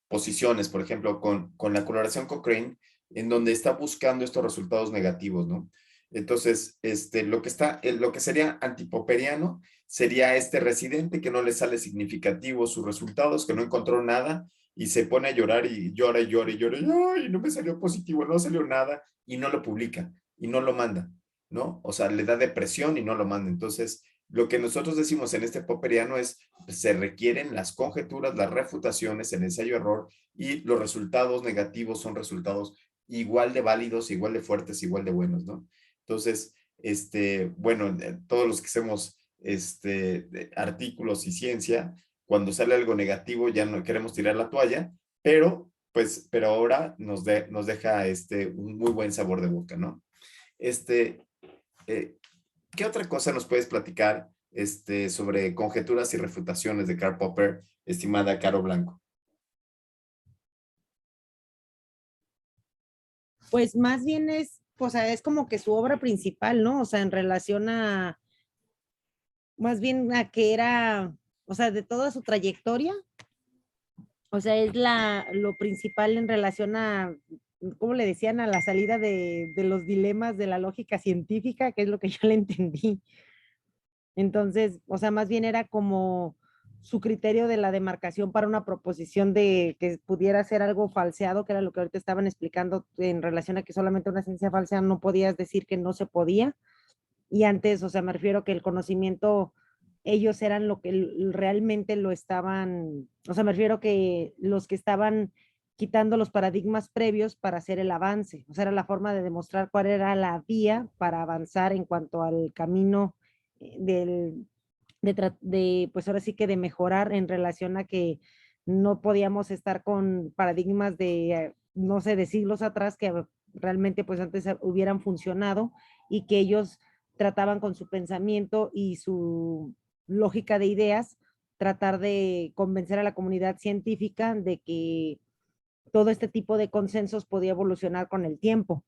Speaker 1: posiciones, por ejemplo, con la coloración Cochrane, en donde está buscando estos resultados negativos, ¿no? Entonces, lo que sería antipopperiano sería este residente que no le sale significativo sus resultados, que no encontró nada y se pone a llorar y llora y llora y llora y ay, no me salió positivo, no salió nada y no lo publica y no lo manda, ¿no? O sea, le da depresión y no lo manda. Entonces, lo que nosotros decimos en este popperiano es, se requieren las conjeturas, las refutaciones, el ensayo-error y los resultados negativos son resultados igual de válidos, igual de fuertes, igual de buenos, ¿no? Entonces, bueno, todos los que hacemos artículos y ciencia, cuando sale algo negativo ya no queremos tirar la toalla, pero ahora nos deja un muy buen sabor de boca, ¿no? ¿Qué otra cosa nos puedes platicar sobre conjeturas y refutaciones de Karl Popper, estimada Caro Blanco?
Speaker 9: Pues más bien es como que su obra principal, ¿no? O sea, en relación más bien a que era, o sea, de toda su trayectoria, o sea, es lo principal en relación a, ¿cómo le decían? A la salida de los dilemas de la lógica científica, que es lo que yo le entendí. Entonces, o sea, más bien era como su criterio de la demarcación para una proposición de que pudiera ser algo falseado, que era lo que ahorita estaban explicando en relación a que solamente una ciencia falsa no podías decir que no se podía. Y antes, o sea, me refiero que el conocimiento, ellos eran lo que realmente lo estaban, o sea, me refiero que los que estaban quitando los paradigmas previos para hacer el avance, o sea, era la forma de demostrar cuál era la vía para avanzar en cuanto al camino pues ahora sí que de mejorar en relación a que no podíamos estar con paradigmas de, no sé, de siglos atrás que realmente pues antes hubieran funcionado y que ellos trataban con su pensamiento y su lógica de ideas, tratar de convencer a la comunidad científica de que todo este tipo de consensos podía evolucionar con el tiempo.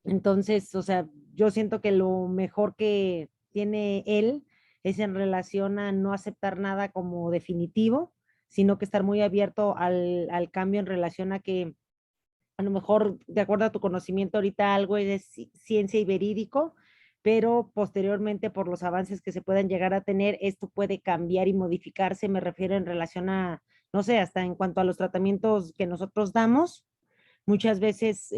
Speaker 9: Entonces, o sea, yo siento que lo mejor que tiene él es en relación a no aceptar nada como definitivo, sino que estar muy abierto al cambio en relación a que a lo mejor, de acuerdo a tu conocimiento, ahorita algo es ciencia y verídico, pero posteriormente por los avances que se puedan llegar a tener, esto puede cambiar y modificarse. Me refiero en relación a, no sé, hasta en cuanto a los tratamientos que nosotros damos. Muchas veces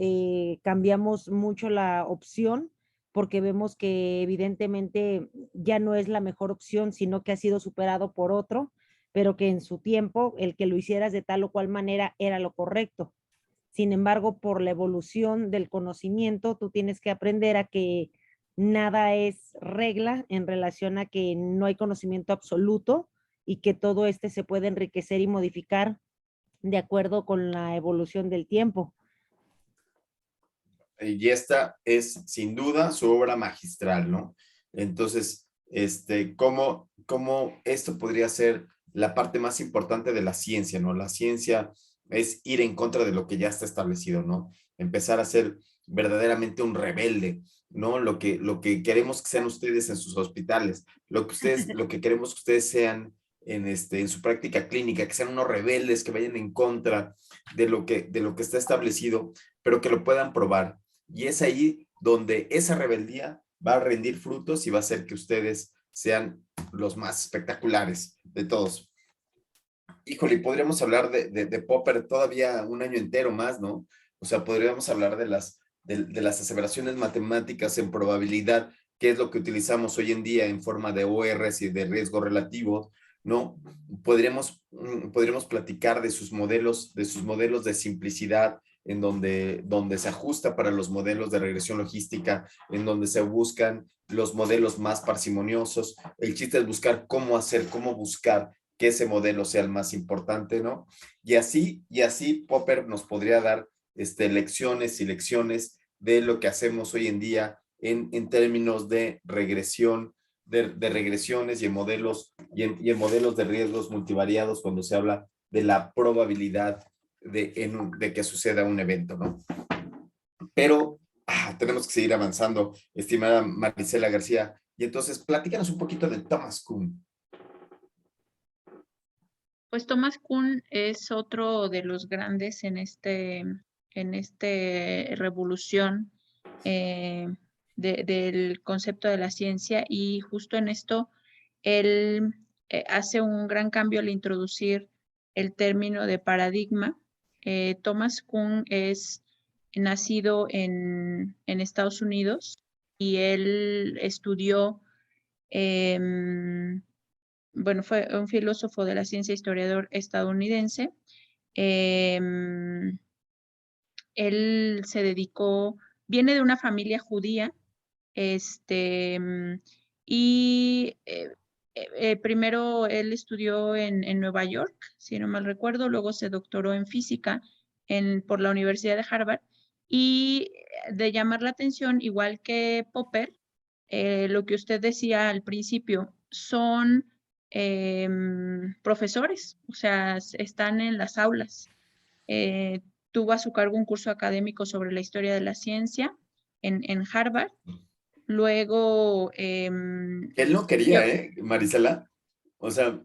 Speaker 9: cambiamos mucho la opción porque vemos que evidentemente ya no es la mejor opción, sino que ha sido superado por otro, pero que en su tiempo el que lo hicieras de tal o cual manera era lo correcto. Sin embargo, por la evolución del conocimiento, tú tienes que aprender a que nada es regla en relación a que no hay conocimiento absoluto y que todo se puede enriquecer y modificar de acuerdo con la evolución del tiempo.
Speaker 1: Y esta es sin duda su obra magistral, ¿no? Entonces, ¿cómo esto podría ser la parte más importante de la ciencia, ¿no? La ciencia es ir en contra de lo que ya está establecido, ¿no? Empezar a ser verdaderamente un rebelde, ¿no? Lo que queremos que sean ustedes en sus hospitales, lo que queremos que ustedes sean en su práctica clínica, que sean unos rebeldes, que vayan en contra de lo que está establecido, pero que lo puedan probar. Y es ahí donde esa rebeldía va a rendir frutos y va a hacer que ustedes sean los más espectaculares de todos. Híjole, podríamos hablar de Popper todavía un año entero más, ¿no? O sea, podríamos hablar de las aseveraciones matemáticas en probabilidad, que es lo que utilizamos hoy en día en forma de ORs y de riesgo relativo, ¿no? Podríamos platicar de sus modelos de simplicidad, en donde se ajusta para los modelos de regresión logística, en donde se buscan los modelos más parsimoniosos. El chiste es buscar cómo buscar que ese modelo sea el más importante, ¿no? Y así Popper nos podría dar lecciones y lecciones de lo que hacemos hoy en día en términos de regresión, de regresiones y en modelos de riesgos multivariados cuando se habla de la probabilidad de que suceda un evento, ¿no? Pero tenemos que seguir avanzando, estimada Marisela García. Y entonces, platícanos un poquito de Thomas Kuhn.
Speaker 8: Pues Thomas Kuhn es otro de los grandes en revolución del concepto de la ciencia, y justo en esto él hace un gran cambio al introducir el término de paradigma. Thomas Kuhn es nacido en Estados Unidos y él estudió, bueno, fue un filósofo de la ciencia, historiador estadounidense. Él se dedicó, viene de una familia judía, y primero él estudió en Nueva York, si no mal recuerdo, luego se doctoró en física por la Universidad de Harvard, y de llamar la atención, igual que Popper, lo que usted decía al principio, son profesores, o sea, están en las aulas. Tuvo a su cargo un curso académico sobre la historia de la ciencia en Harvard. Luego...
Speaker 1: Él no quería, Marisela. O sea,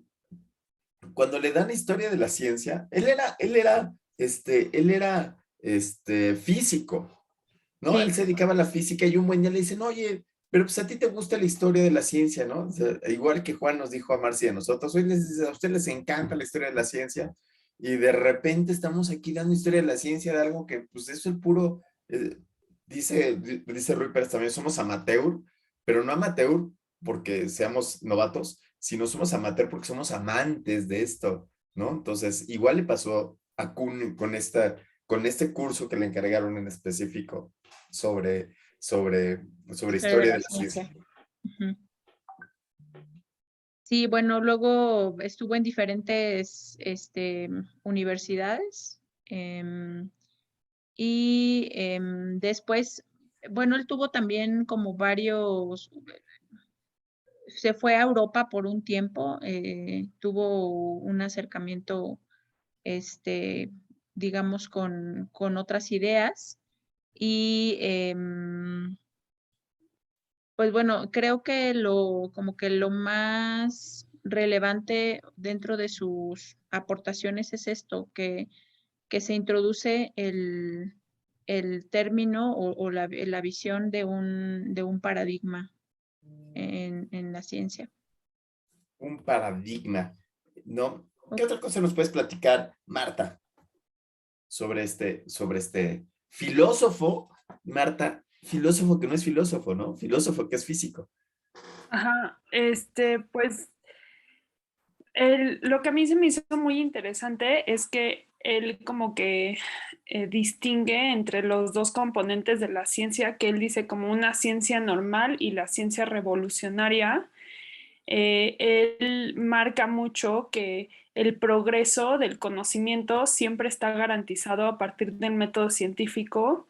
Speaker 1: cuando le dan historia de la ciencia, él era físico, ¿no?
Speaker 8: Sí.
Speaker 1: Él se dedicaba a la física y un buen día le dicen, oye, pero pues a ti te gusta la historia de la ciencia, ¿no? O sea, igual que Juan nos dijo a Marcia y a nosotros, hoy a ustedes les encanta la historia de la ciencia y de repente estamos aquí dando historia de la ciencia de algo que pues es el puro, dice Rui Pérez también, somos amateur, pero no amateur porque seamos novatos, sino somos amateur porque somos amantes de esto, ¿no? Entonces, igual le pasó a Kuhn con este curso que le encargaron en específico sobre historia de la ciencia.
Speaker 8: Uh-huh. Sí, bueno, luego estuvo en diferentes universidades, y después, bueno, él tuvo también como varios, se fue a Europa por un tiempo, tuvo un acercamiento, digamos, con otras ideas, y pues bueno, creo que como que lo más relevante dentro de sus aportaciones es esto, que se introduce el término o la visión de un paradigma en la ciencia.
Speaker 1: Un paradigma, ¿no? ¿Qué otra cosa nos puedes platicar, Marta, sobre este filósofo, Marta? Filósofo que no es filósofo, ¿no? Filósofo que es físico.
Speaker 10: Ajá, pues lo que a mí se me hizo muy interesante es que él como que distingue entre los dos componentes de la ciencia, que él dice como una ciencia normal y la ciencia revolucionaria. Él él marca mucho que el progreso del conocimiento siempre está garantizado a partir del método científico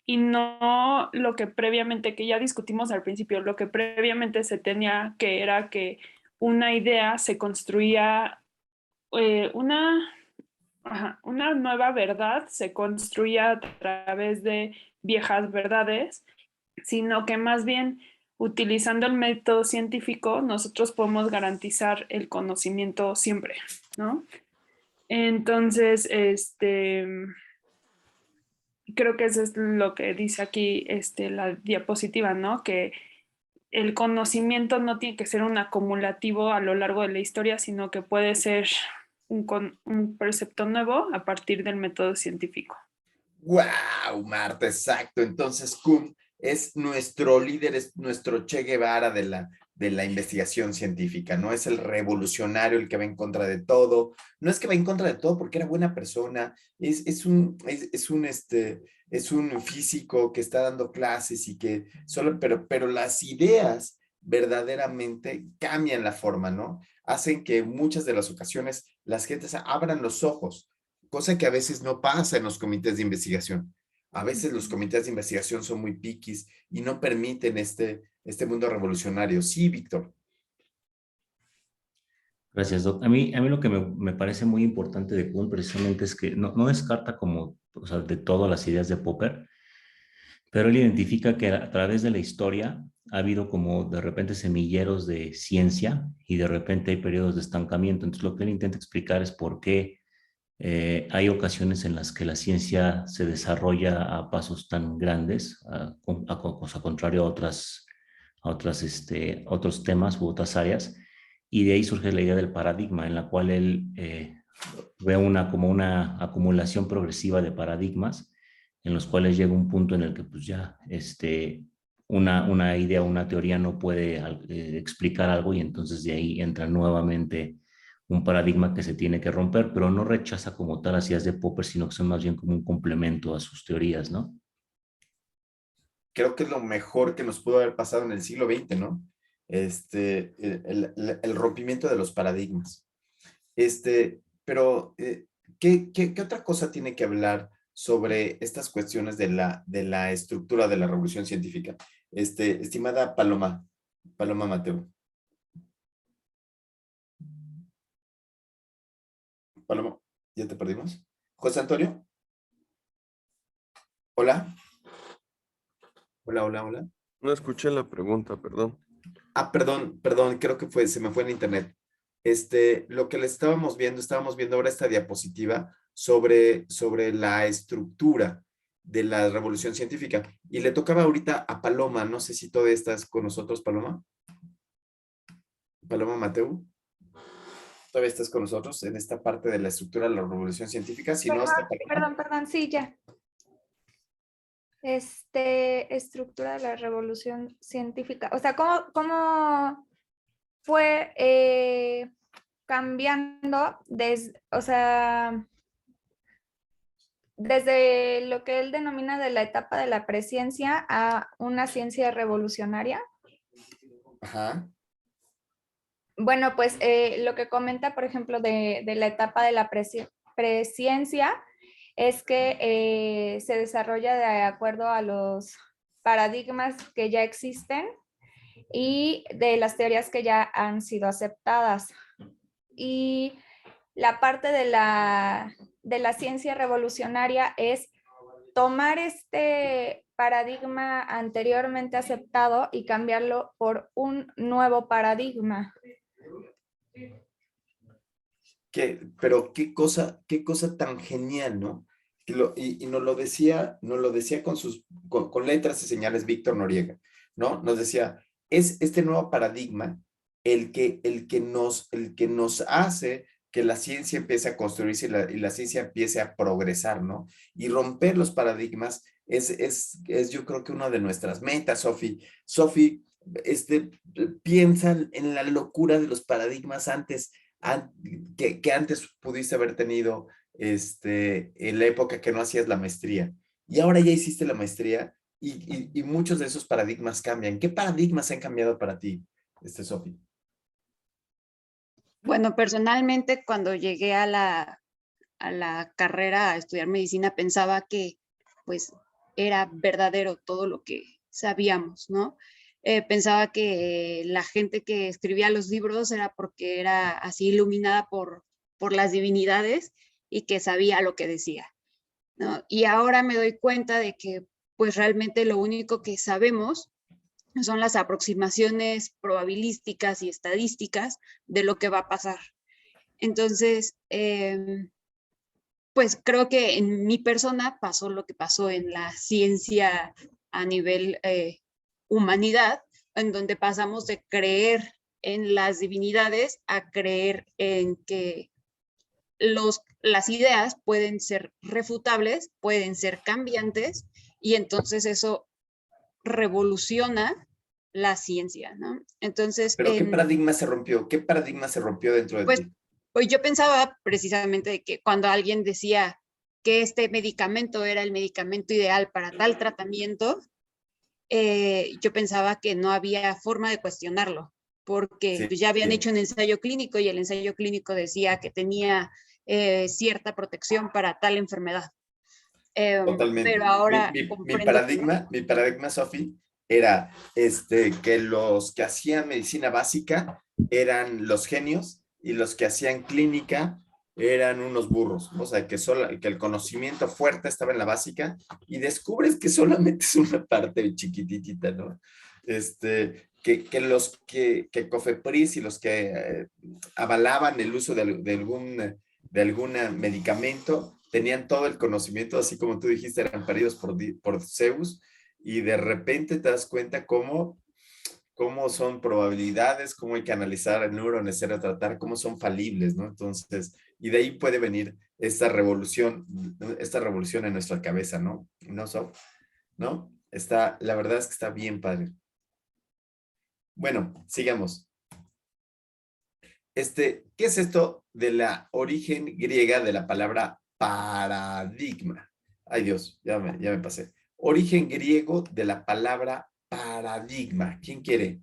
Speaker 10: y no lo que previamente, que ya discutimos al principio, lo que previamente se tenía que era que una idea se construía, una nueva verdad se construía a través de viejas verdades, sino que más bien utilizando el método científico nosotros podemos garantizar el conocimiento siempre, ¿no? Entonces, creo que eso es lo que dice aquí la diapositiva, ¿no? Que el conocimiento no tiene que ser un acumulativo a lo largo de la historia, sino que puede ser un precepto nuevo a partir del método científico.
Speaker 1: ¡Wow, Marta! Exacto. Entonces, Kuhn es nuestro líder, es nuestro Che Guevara de la investigación científica, ¿no? Es el revolucionario, el que va en contra de todo. No es que va en contra de todo porque era buena persona, es un físico que está dando clases y que solo, pero las ideas verdaderamente cambian la forma, ¿no? Hacen que muchas de las ocasiones las gentes abran los ojos, cosa que a veces no pasa en los comités de investigación. A veces los comités de investigación son muy piquis y no permiten este mundo revolucionario. Sí, Víctor.
Speaker 7: Gracias, Doc. A mí lo que me parece muy importante de Kuhn precisamente es que no descarta como, o sea, de todas las ideas de Popper, pero él identifica que a través de la historia ha habido como de repente semilleros de ciencia y de repente hay periodos de estancamiento. Entonces lo que él intenta explicar es por qué hay ocasiones en las que la ciencia se desarrolla a pasos tan grandes, cosa contrario a otros temas u otras áreas, y de ahí surge la idea del paradigma, en la cual él ve como una acumulación progresiva de paradigmas, en los cuales llega un punto en el que pues ya una idea, una teoría no puede explicar algo y entonces de ahí entra nuevamente un paradigma que se tiene que romper, pero no rechaza como tal las ideas de Popper, sino que son más bien como un complemento a sus teorías, ¿no?
Speaker 1: Creo que es lo mejor que nos pudo haber pasado en el siglo XX, ¿no? El rompimiento de los paradigmas. Pero, ¿qué otra cosa tiene que hablar sobre estas cuestiones de la estructura de la revolución científica? Estimada Paloma Mateo. Paloma, ¿ya te perdimos? José Antonio. Hola. Hola.
Speaker 4: No escuché la pregunta, perdón.
Speaker 1: Perdón, creo que se me fue en internet. Lo que le estábamos viendo ahora esta diapositiva sobre la estructura de la revolución científica. Y le tocaba ahorita a Paloma, no sé si todavía estás con nosotros, Paloma. Paloma Mateu. ¿Todavía estás con nosotros en esta parte de la estructura de la revolución científica? Si no, está Paloma.
Speaker 3: Perdón, sí, ya. Estructura de la revolución científica. O sea, ¿cómo fue cambiando desde lo que él denomina de la etapa de la presciencia a una ciencia revolucionaria?
Speaker 1: Ajá.
Speaker 3: Bueno, pues lo que comenta, por ejemplo, de la etapa de la presciencia es que se desarrolla de acuerdo a los paradigmas que ya existen y de las teorías que ya han sido aceptadas. Y la parte de la ciencia revolucionaria es tomar este paradigma anteriormente aceptado y cambiarlo por un nuevo paradigma.
Speaker 1: Pero qué cosa tan genial, ¿no? Y nos lo decía con letras y señales Víctor Noriega, ¿no? Nos decía, es este nuevo paradigma el que nos hace que la ciencia empiece a construirse y la ciencia empiece a progresar, ¿no? Y romper los paradigmas es yo creo que una de nuestras metas, Sofi. Sofi, piensa en la locura de los paradigmas que antes pudiste haber tenido en la época que no hacías la maestría. Y ahora ya hiciste la maestría y muchos de esos paradigmas cambian. ¿Qué paradigmas han cambiado para ti, Sofi?
Speaker 2: Bueno, personalmente cuando llegué a la carrera a estudiar medicina pensaba que pues era verdadero todo lo que sabíamos, ¿no? Pensaba que la gente que escribía los libros era porque era así iluminada por las divinidades y que sabía lo que decía, ¿no? Y ahora me doy cuenta de que pues realmente lo único que sabemos son las aproximaciones probabilísticas y estadísticas de lo que va a pasar. Entonces, pues creo que en mi persona pasó lo que pasó en la ciencia a nivel humanidad, en donde pasamos de creer en las divinidades a creer en que las ideas pueden ser refutables, pueden ser cambiantes, y entonces eso revoluciona la ciencia, ¿no? Entonces,
Speaker 1: Pero ¿qué paradigma se rompió? ¿Qué paradigma se rompió dentro de
Speaker 2: pues,
Speaker 1: ti?
Speaker 2: pues yo pensaba precisamente de que cuando alguien decía que este medicamento era el medicamento ideal para tal tratamiento, yo pensaba que no había forma de cuestionarlo, porque
Speaker 1: Sí,
Speaker 2: pues, ya habían
Speaker 1: sí,
Speaker 2: hecho un ensayo clínico y el ensayo clínico decía que tenía cierta protección para tal enfermedad.
Speaker 1: totalmente.
Speaker 2: Pero ahora comprendo que no.
Speaker 1: Mi paradigma, Sofi, era que los que hacían medicina básica eran los genios y los que hacían clínica eran unos burros. O sea, que el conocimiento fuerte estaba en la básica y descubres que solamente es una parte chiquititita, ¿no? Que Cofepris y los que avalaban el uso de algún medicamento tenían todo el conocimiento, así como tú dijiste, eran paridos por Zeus, y de repente te das cuenta cómo son probabilidades, cómo hay que analizar el neuro, necesario tratar, cómo son falibles, ¿no? Entonces, y de ahí puede venir esta revolución en nuestra cabeza, ¿no? ¿No, Sof? ¿No? La verdad es que está bien padre. Bueno, sigamos. ¿Qué es esto de la origen griega de la palabra paradigma? Ay Dios, ya me pasé. Origen griego de la palabra paradigma. ¿Quién quiere?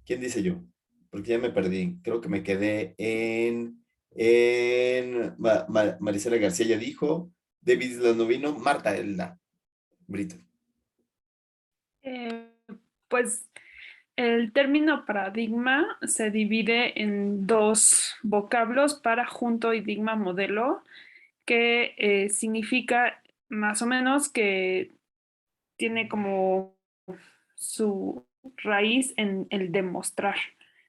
Speaker 1: ¿Quién dice yo? Porque ya me perdí. Creo que me quedé en Marisela García ya dijo, David Lanovino, Marta Elda, Brito.
Speaker 10: Pues el término paradigma se divide en dos vocablos, para, junto, y digma, modelo, que significa más o menos que tiene como su raíz en el demostrar.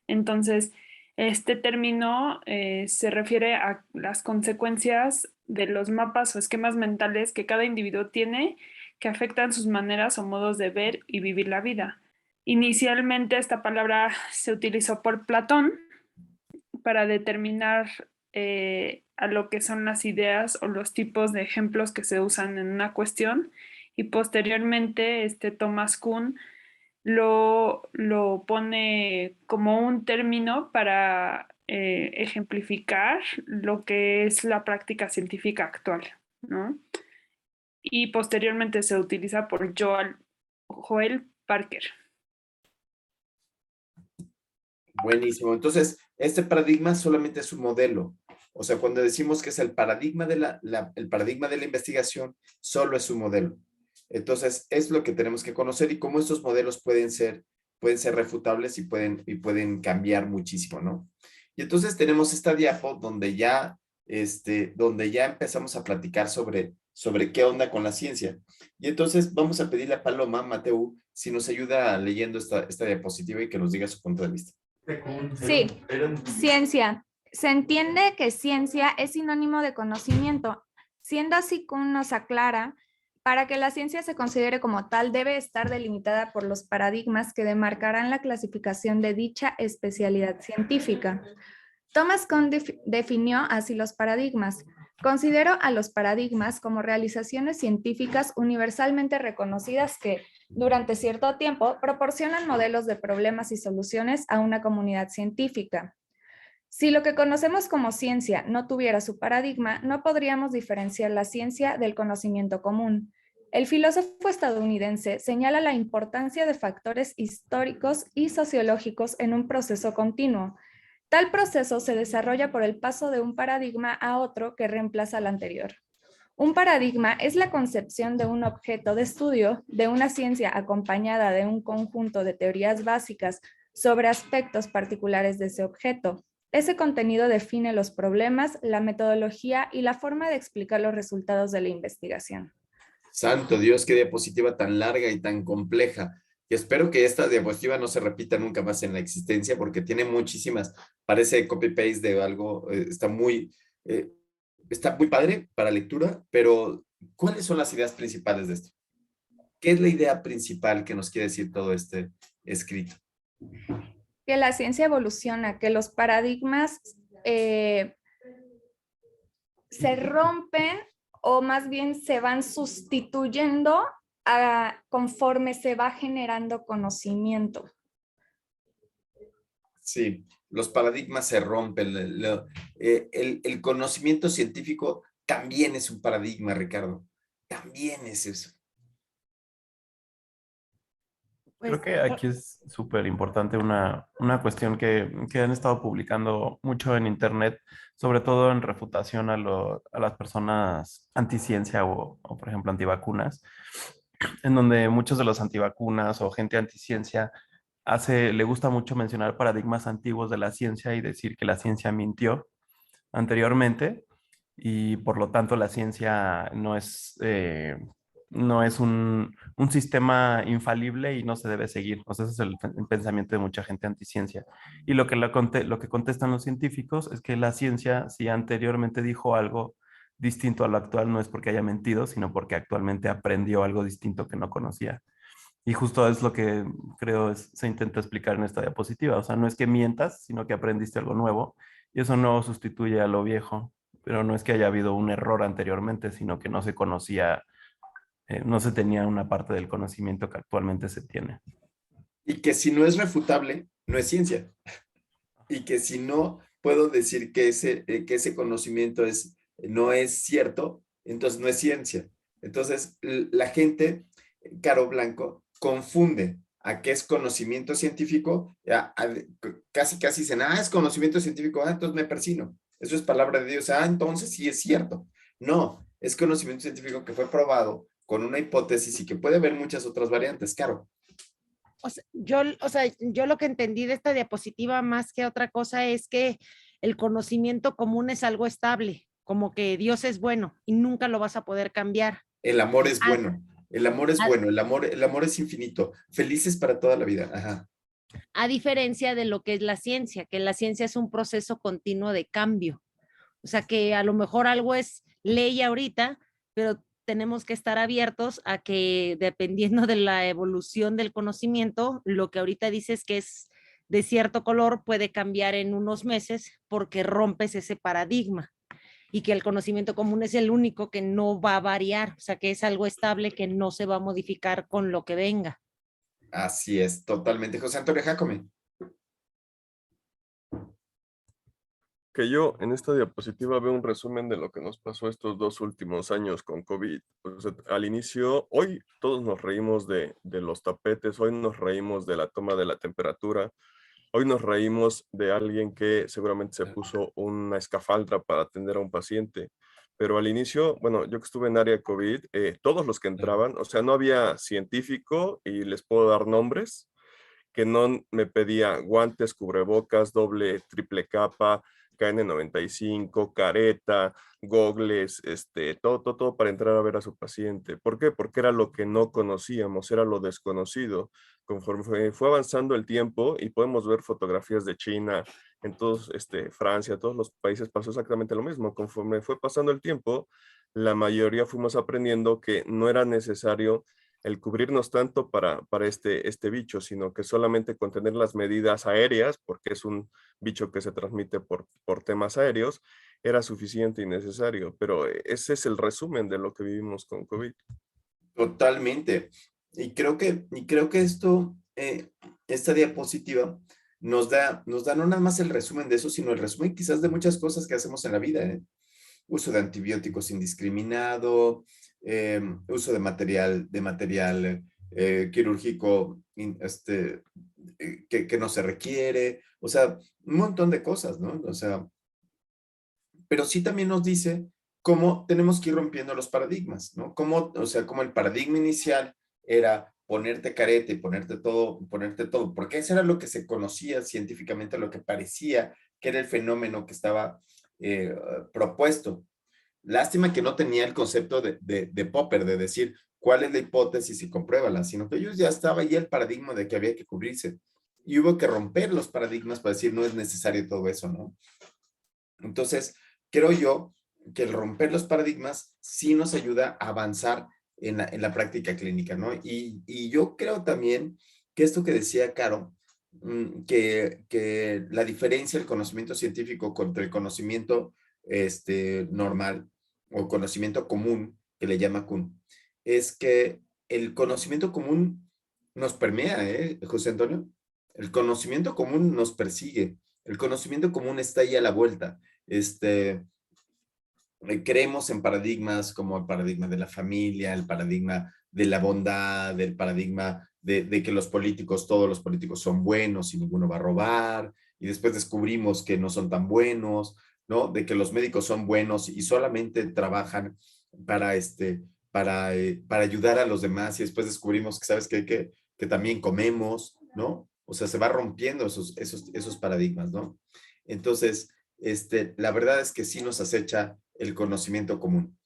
Speaker 10: Entonces, este término se refiere a las consecuencias de los mapas o esquemas mentales que cada individuo tiene, que afectan sus maneras o modos de ver y vivir la vida. Inicialmente esta palabra se utilizó por Platón para determinar a lo que son las ideas o los tipos de ejemplos que se usan en una cuestión, y posteriormente Thomas Kuhn lo pone como un término para ejemplificar lo que es la práctica científica actual, ¿no? Y posteriormente se utiliza por Joel Parker.
Speaker 1: Buenísimo. Entonces, este paradigma solamente es un modelo. O sea, cuando decimos que es el paradigma el paradigma de la investigación, solo es un modelo. Entonces, es lo que tenemos que conocer y cómo estos modelos pueden ser refutables y pueden cambiar muchísimo, ¿no? Y entonces tenemos esta diapo donde ya empezamos a platicar sobre qué onda con la ciencia. Y entonces vamos a pedirle a Paloma, Mateu, si nos ayuda leyendo esta diapositiva y que nos diga su punto de vista.
Speaker 3: Sí, ciencia. Se entiende que ciencia es sinónimo de conocimiento. Siendo así, Kuhn nos aclara, para que la ciencia se considere como tal, debe estar delimitada por los paradigmas que demarcarán la clasificación de dicha especialidad científica. Thomas Kuhn definió así los paradigmas. Considero a los paradigmas como realizaciones científicas universalmente reconocidas que, durante cierto tiempo, proporcionan modelos de problemas y soluciones a una comunidad científica. Si lo que conocemos como ciencia no tuviera su paradigma, no podríamos diferenciar la ciencia del conocimiento común. El filósofo estadounidense señala la importancia de factores históricos y sociológicos en un proceso continuo, Tal proceso se desarrolla por el paso de un paradigma a otro que reemplaza al anterior. Un paradigma es la concepción de un objeto de estudio, de una ciencia acompañada de un conjunto de teorías básicas sobre aspectos particulares de ese objeto. Ese contenido define los problemas, la metodología y la forma de explicar los resultados de la investigación.
Speaker 1: Santo Dios, qué diapositiva tan larga y tan compleja. Y espero que esta diapositiva no se repita nunca más en la existencia porque tiene muchísimas, parece copy-paste de algo, está muy padre para lectura, pero ¿cuáles son las ideas principales de esto? ¿Qué es la idea principal que nos quiere decir todo este escrito?
Speaker 3: Que la ciencia evoluciona, que los paradigmas se rompen o más bien se van sustituyendo conforme se va generando conocimiento.
Speaker 1: Sí, los paradigmas se rompen. El conocimiento científico también es un paradigma, Ricardo. También es eso.
Speaker 5: Creo que aquí es súper importante una cuestión que han estado publicando mucho en internet, sobre todo en refutación a las personas anticiencia o, por ejemplo, antivacunas, en donde muchos de los antivacunas o gente anticiencia le gusta mucho mencionar paradigmas antiguos de la ciencia y decir que la ciencia mintió anteriormente y por lo tanto la ciencia no es un sistema infalible y no se debe seguir. O sea, ese es el pensamiento de mucha gente anticiencia. Y lo que contestan los científicos es que la ciencia, si anteriormente dijo algo distinto a lo actual, no es porque haya mentido, sino porque actualmente aprendió algo distinto que no conocía. Y justo es lo que creo se intenta explicar en esta diapositiva. O sea, no es que mientas, sino que aprendiste algo nuevo y eso no sustituye a lo viejo. Pero no es que haya habido un error anteriormente, sino que no se conocía, no se tenía una parte del conocimiento que actualmente se tiene.
Speaker 1: Y que si no es refutable, no es ciencia. Y que si no puedo decir que ese conocimiento no es cierto, entonces no es ciencia. Entonces, la gente, Caro Blanco, confunde a qué es conocimiento científico, casi dicen, es conocimiento científico, entonces me persino. Eso es palabra de Dios, entonces sí es cierto. No, es conocimiento científico que fue probado con una hipótesis y que puede haber muchas otras variantes, Caro.
Speaker 9: Yo lo que entendí de esta diapositiva más que otra cosa es que el conocimiento común es algo estable, como que Dios es bueno y nunca lo vas a poder cambiar.
Speaker 1: El amor es bueno. El amor es bueno, el amor es infinito, felices para toda la vida. Ajá.
Speaker 9: A diferencia de lo que es la ciencia, que la ciencia es un proceso continuo de cambio. O sea que a lo mejor algo es ley ahorita, pero tenemos que estar abiertos a que dependiendo de la evolución del conocimiento, lo que ahorita dices que es de cierto color puede cambiar en unos meses porque rompes ese paradigma. Y que el conocimiento común es el único que no va a variar, o sea, que es algo estable que no se va a modificar con lo que venga.
Speaker 1: Así es, totalmente. José Antonio Jácome.
Speaker 4: Que yo en esta diapositiva veo un resumen de lo que nos pasó estos 2 últimos años con COVID. Pues, al inicio, hoy todos nos reímos de los tapetes, hoy nos reímos de la toma de la temperatura, hoy nos reímos de alguien que seguramente se puso una escafandra para atender a un paciente, pero al inicio, bueno, yo que estuve en área COVID, todos los que entraban, o sea, no había científico, y les puedo dar nombres, que no me pedía guantes, cubrebocas, doble, triple capa, KN95, careta, gogles, todo para entrar a ver a su paciente. ¿Por qué? Porque era lo que no conocíamos, era lo desconocido. Conforme fue avanzando el tiempo y podemos ver fotografías de China, en todos, Francia, todos los países pasó exactamente lo mismo. Conforme fue pasando el tiempo, la mayoría fuimos aprendiendo que no era necesario el cubrirnos tanto para este bicho, sino que solamente con tener las medidas aéreas, porque es un bicho que se transmite por temas aéreos, era suficiente y necesario. Pero ese es el resumen de lo que vivimos con COVID.
Speaker 1: Totalmente. Y creo que esta diapositiva nos da no nada más el resumen de eso, sino el resumen quizás de muchas cosas que hacemos en la vida. Uso de antibióticos indiscriminado, uso de material quirúrgico que no se requiere, o sea, un montón de cosas, ¿no? O sea, pero sí también nos dice cómo tenemos que ir rompiendo los paradigmas, ¿no? Cómo, o sea, cómo el paradigma inicial era ponerte careta y ponerte todo, porque eso era lo que se conocía científicamente, lo que parecía que era el fenómeno que estaba propuesto. Lástima que no tenía el concepto de Popper, de decir cuál es la hipótesis y compruébala, sino que ellos ya estaba ahí el paradigma de que había que cubrirse. Y hubo que romper los paradigmas para decir no es necesario todo eso, ¿no? Entonces, creo yo que el romper los paradigmas sí nos ayuda a avanzar en la práctica clínica, ¿no? Y yo creo también que esto que decía Caro, que la diferencia del conocimiento científico contra el conocimiento normal o conocimiento común, que le llama Kuhn, es que el conocimiento común nos permea, José Antonio? El conocimiento común nos persigue, el conocimiento común está ahí a la vuelta. Creemos en paradigmas como el paradigma de la familia, el paradigma de la bondad, el paradigma de que los políticos, todos los políticos son buenos y ninguno va a robar, y después descubrimos que no son tan buenos, ¿no? De que los médicos son buenos y solamente trabajan para, para ayudar a los demás, y después descubrimos que, ¿sabes qué? Que también comemos, ¿no? O sea, se va rompiendo esos paradigmas, ¿no? Entonces, la verdad es que sí nos acecha el conocimiento común.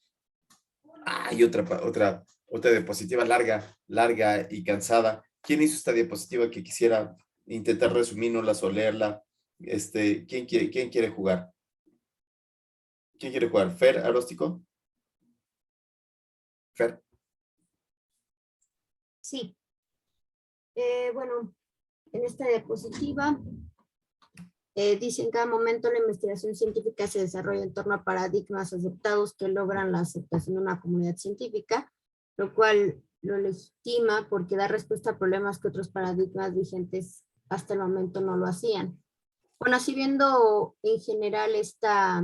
Speaker 1: Y otra diapositiva larga y cansada. ¿Quién hizo esta diapositiva que quisiera intentar resumirnosla o leerla? ¿Quién quiere jugar? ¿Quién quiere jugar? ¿Fer, Aróstico? ¿Fer?
Speaker 6: Sí. Bueno, en esta diapositiva dice: en cada momento la investigación científica se desarrolla en torno a paradigmas aceptados que logran la aceptación de una comunidad científica, lo cual lo legitima porque da respuesta a problemas que otros paradigmas vigentes hasta el momento no lo hacían. Bueno, así viendo en general esta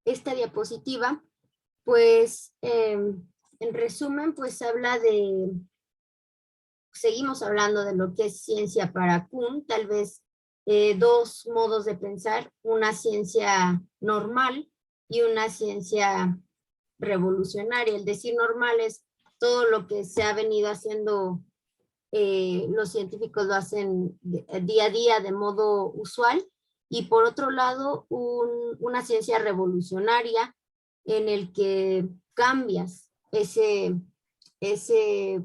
Speaker 6: diapositiva, pues en resumen, pues habla de, seguimos hablando de lo que es ciencia para Kuhn, tal vez dos modos de pensar: una ciencia normal y una ciencia revolucionaria. El decir normal es todo lo que se ha venido haciendo, los científicos lo hacen día a día de modo usual, y por otro lado una ciencia revolucionaria en el que cambias ese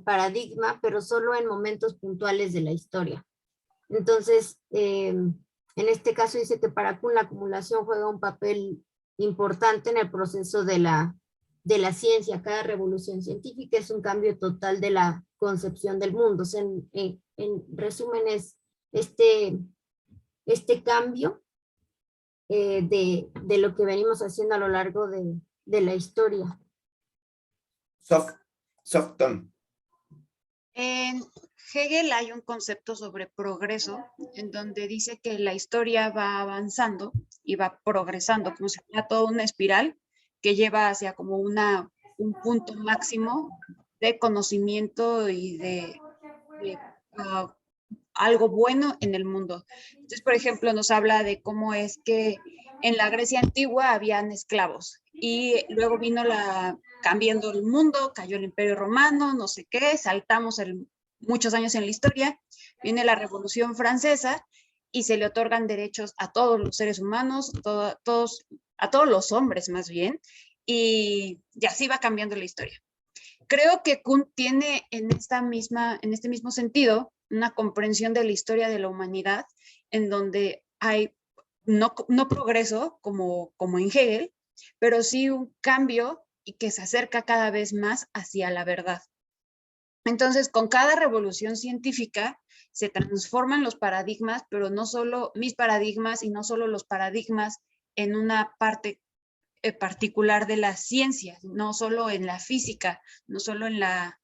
Speaker 6: paradigma, pero solo en momentos puntuales de la historia. Entonces, en este caso dice que para Kuhn la acumulación juega un papel importante en el proceso de la ciencia. Cada revolución científica es un cambio total de la concepción del mundo. O sea, en resumen, es este cambio de lo que venimos haciendo a lo largo de la historia.
Speaker 1: Softon.
Speaker 2: En Hegel hay un concepto sobre progreso en donde dice que la historia va avanzando y va progresando, como si fuera toda una espiral que lleva hacia como un punto máximo de conocimiento y de algo bueno en el mundo. Entonces, por ejemplo, nos habla de cómo es que en la Grecia antigua habían esclavos y luego vino cambiando el mundo, cayó el Imperio Romano, no sé qué, saltamos muchos años en la historia, viene la Revolución Francesa y se le otorgan derechos a todos los seres humanos, a todos los hombres más bien, y así va cambiando la historia. Creo que Kuhn tiene en este mismo sentido una comprensión de la historia de la humanidad en donde hay no progreso como en Hegel, pero sí un cambio y que se acerca cada vez más hacia la verdad. Entonces, con cada revolución científica se transforman los paradigmas, pero no solo mis paradigmas y no solo los paradigmas en una parte particular de la ciencia, no solo en la física, no solo en la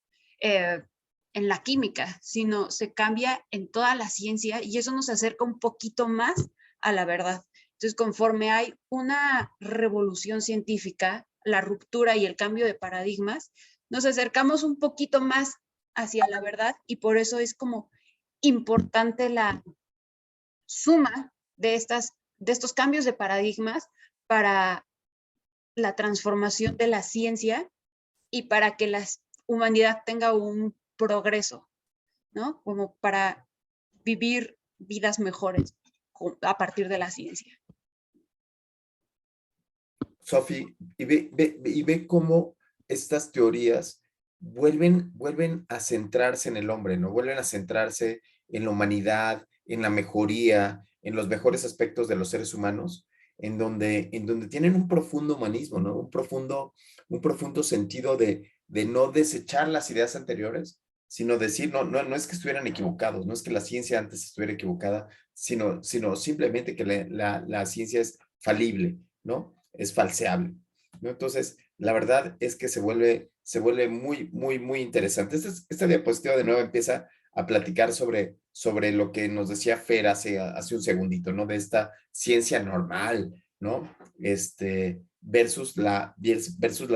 Speaker 2: química, sino se cambia en toda la ciencia y eso nos acerca un poquito más a la verdad. Entonces, conforme hay una revolución científica, la ruptura y el cambio de paradigmas, nos acercamos un poquito más hacia la verdad, y por eso es como importante la suma de estos cambios de paradigmas para la transformación de la ciencia y para que la humanidad tenga un progreso, ¿no? Como para vivir vidas mejores a partir de la ciencia.
Speaker 1: Sofi, y ve cómo estas teorías vuelven a centrarse en el hombre, ¿no? Vuelven a centrarse en la humanidad, en la mejoría, en los mejores aspectos de los seres humanos, en donde tienen un profundo humanismo, ¿no? Un profundo sentido de no desechar las ideas anteriores, sino decir, no es que estuvieran equivocados, no es que la ciencia antes estuviera equivocada, sino simplemente que la ciencia es falible, ¿no? Es falseable, ¿no? Entonces, la verdad es que se vuelve muy, muy, muy interesante. Esta diapositiva de nuevo empieza a platicar sobre lo que nos decía Fer hace un segundito, ¿no? De esta ciencia normal, ¿no? Versus la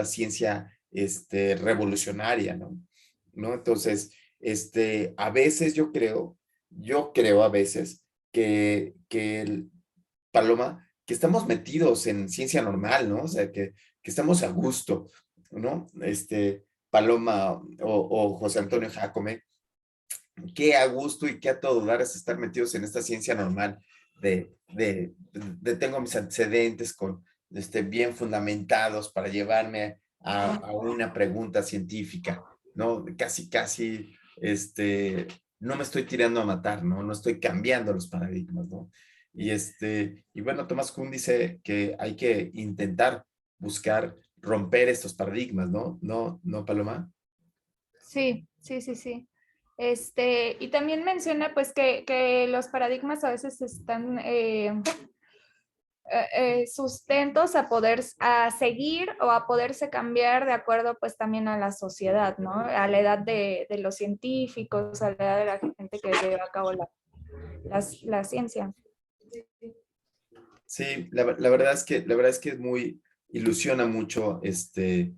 Speaker 1: ciencia revolucionaria, ¿no? Entonces, a veces yo creo a veces que Paloma, que estamos metidos en ciencia normal, ¿no? O sea, que estamos a gusto, ¿no? Paloma o José Antonio Jácome, qué a gusto y qué a todo dar es estar metidos en esta ciencia normal de tengo mis antecedentes bien fundamentados para llevarme a una pregunta científica, ¿no? Casi, no me estoy tirando a matar, ¿no? No estoy cambiando los paradigmas, ¿no? Y bueno, Thomas Kuhn dice que hay que intentar buscar romper estos paradigmas, ¿no? ¿No, Paloma?
Speaker 3: Sí. Y también menciona pues que los paradigmas a veces están sustentos a seguir o a poderse cambiar de acuerdo pues también a la sociedad, ¿no? A la edad de los científicos, a la edad de la gente que lleva a cabo la ciencia.
Speaker 1: Sí, la verdad es que es muy, ilusiona mucho este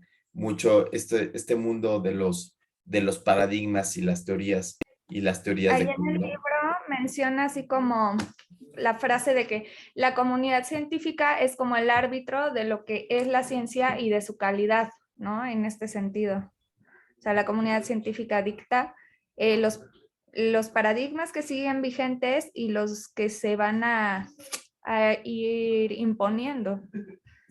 Speaker 1: mundo de los paradigmas y las teorías
Speaker 3: Ahí
Speaker 1: de
Speaker 3: en el
Speaker 1: Kuhn, ¿no?
Speaker 3: libro menciona así como la frase de que la comunidad científica es como el árbitro de lo que es la ciencia y de su calidad, ¿no? En este sentido. O sea, la comunidad científica dicta los paradigmas que siguen vigentes y los que se van a ir imponiendo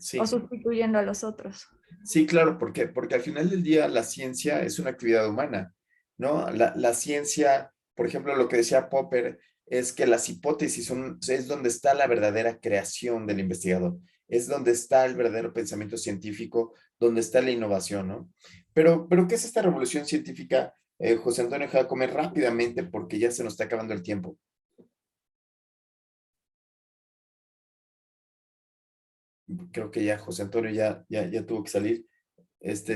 Speaker 1: Sí.
Speaker 3: o sustituyendo a los otros.
Speaker 1: Sí, claro, porque al final del día la ciencia es una actividad humana, ¿no? La ciencia, por ejemplo, lo que decía Popper, es que las hipótesis es donde está la verdadera creación del investigador, es donde está el verdadero pensamiento científico, donde está la innovación, ¿no? Pero ¿qué es esta revolución científica, José Antonio Jácome? Rápidamente, porque ya se nos está acabando el tiempo. Creo que ya José Antonio ya tuvo que salir.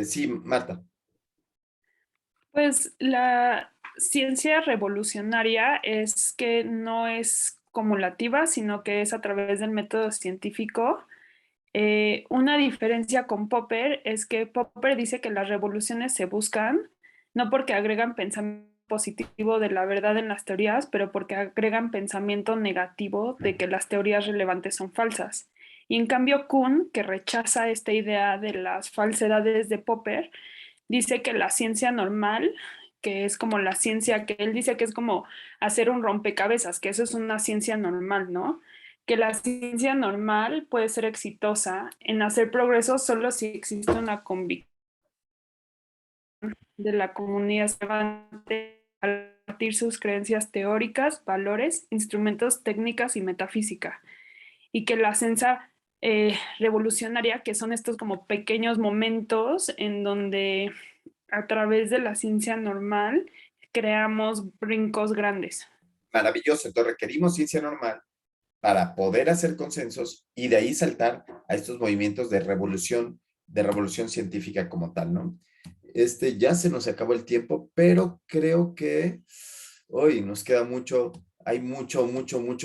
Speaker 1: Sí, Marta.
Speaker 10: Pues la ciencia revolucionaria es que no es cumulativa, sino que es a través del método científico. Una diferencia con Popper es que Popper dice que las revoluciones se buscan no porque agregan pensamiento positivo de la verdad en las teorías, pero porque agregan pensamiento negativo de que las teorías relevantes son falsas. Y en cambio Kuhn, que rechaza esta idea de las falsedades de Popper, dice que la ciencia normal, que es como la ciencia que él dice que es como hacer un rompecabezas, que eso es una ciencia normal, ¿no? Que la ciencia normal puede ser exitosa en hacer progreso solo si existe una convicción de la comunidad relevante al partir sus creencias teóricas, valores, instrumentos, técnicas y metafísica. Y que la ciencia revolucionaria, que son estos como pequeños momentos en donde a través de la ciencia normal creamos brincos grandes.
Speaker 1: Maravilloso. Entonces requerimos ciencia normal para poder hacer consensos y de ahí saltar a estos movimientos de revolución científica como tal, ¿no? Ya se nos acabó el tiempo, pero creo que hoy nos queda mucho, hay mucho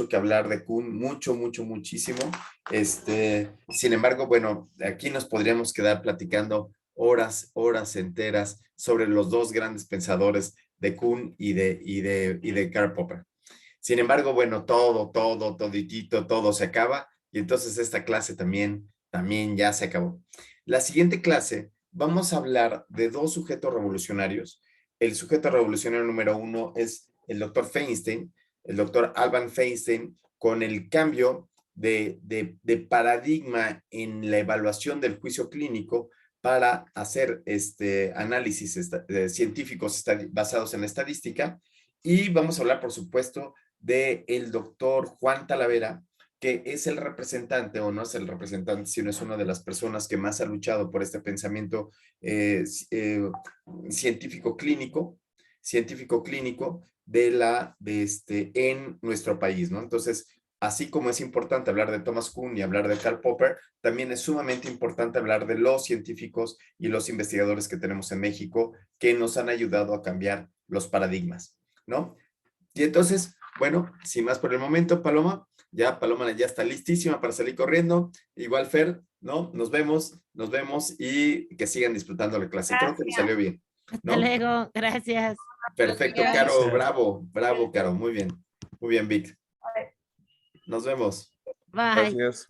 Speaker 1: que hablar de Kuhn, muchísimo. Sin embargo, bueno, aquí nos podríamos quedar platicando horas enteras sobre los dos grandes pensadores de Kuhn y de Karl Popper. Sin embargo, bueno, toditito, todo se acaba y entonces esta clase también ya se acabó. La siguiente clase vamos a hablar de dos sujetos revolucionarios. El sujeto revolucionario número 1 es el doctor Feinstein, el doctor Alban Feinstein, con el cambio de paradigma en la evaluación del juicio clínico para hacer análisis científicos basados en la estadística. Y vamos a hablar, por supuesto, del doctor Juan Talavera, que es el representante, o no es el representante, sino es una de las personas que más ha luchado por este pensamiento científico clínico en nuestro país, ¿no? Entonces, así como es importante hablar de Thomas Kuhn y hablar de Karl Popper, también es sumamente importante hablar de los científicos y los investigadores que tenemos en México que nos han ayudado a cambiar los paradigmas, ¿no? Y entonces, bueno, sin más por el momento, Paloma ya está listísima para salir corriendo. Igual, Fer, ¿no? Nos vemos y que sigan disfrutando la clase. Creo que nos salió bien, ¿no?
Speaker 9: Hasta luego, gracias.
Speaker 1: Perfecto,
Speaker 3: Gracias.
Speaker 1: Caro, bravo, Caro, muy bien, Vic. Nos vemos.
Speaker 9: Bye.
Speaker 4: Gracias.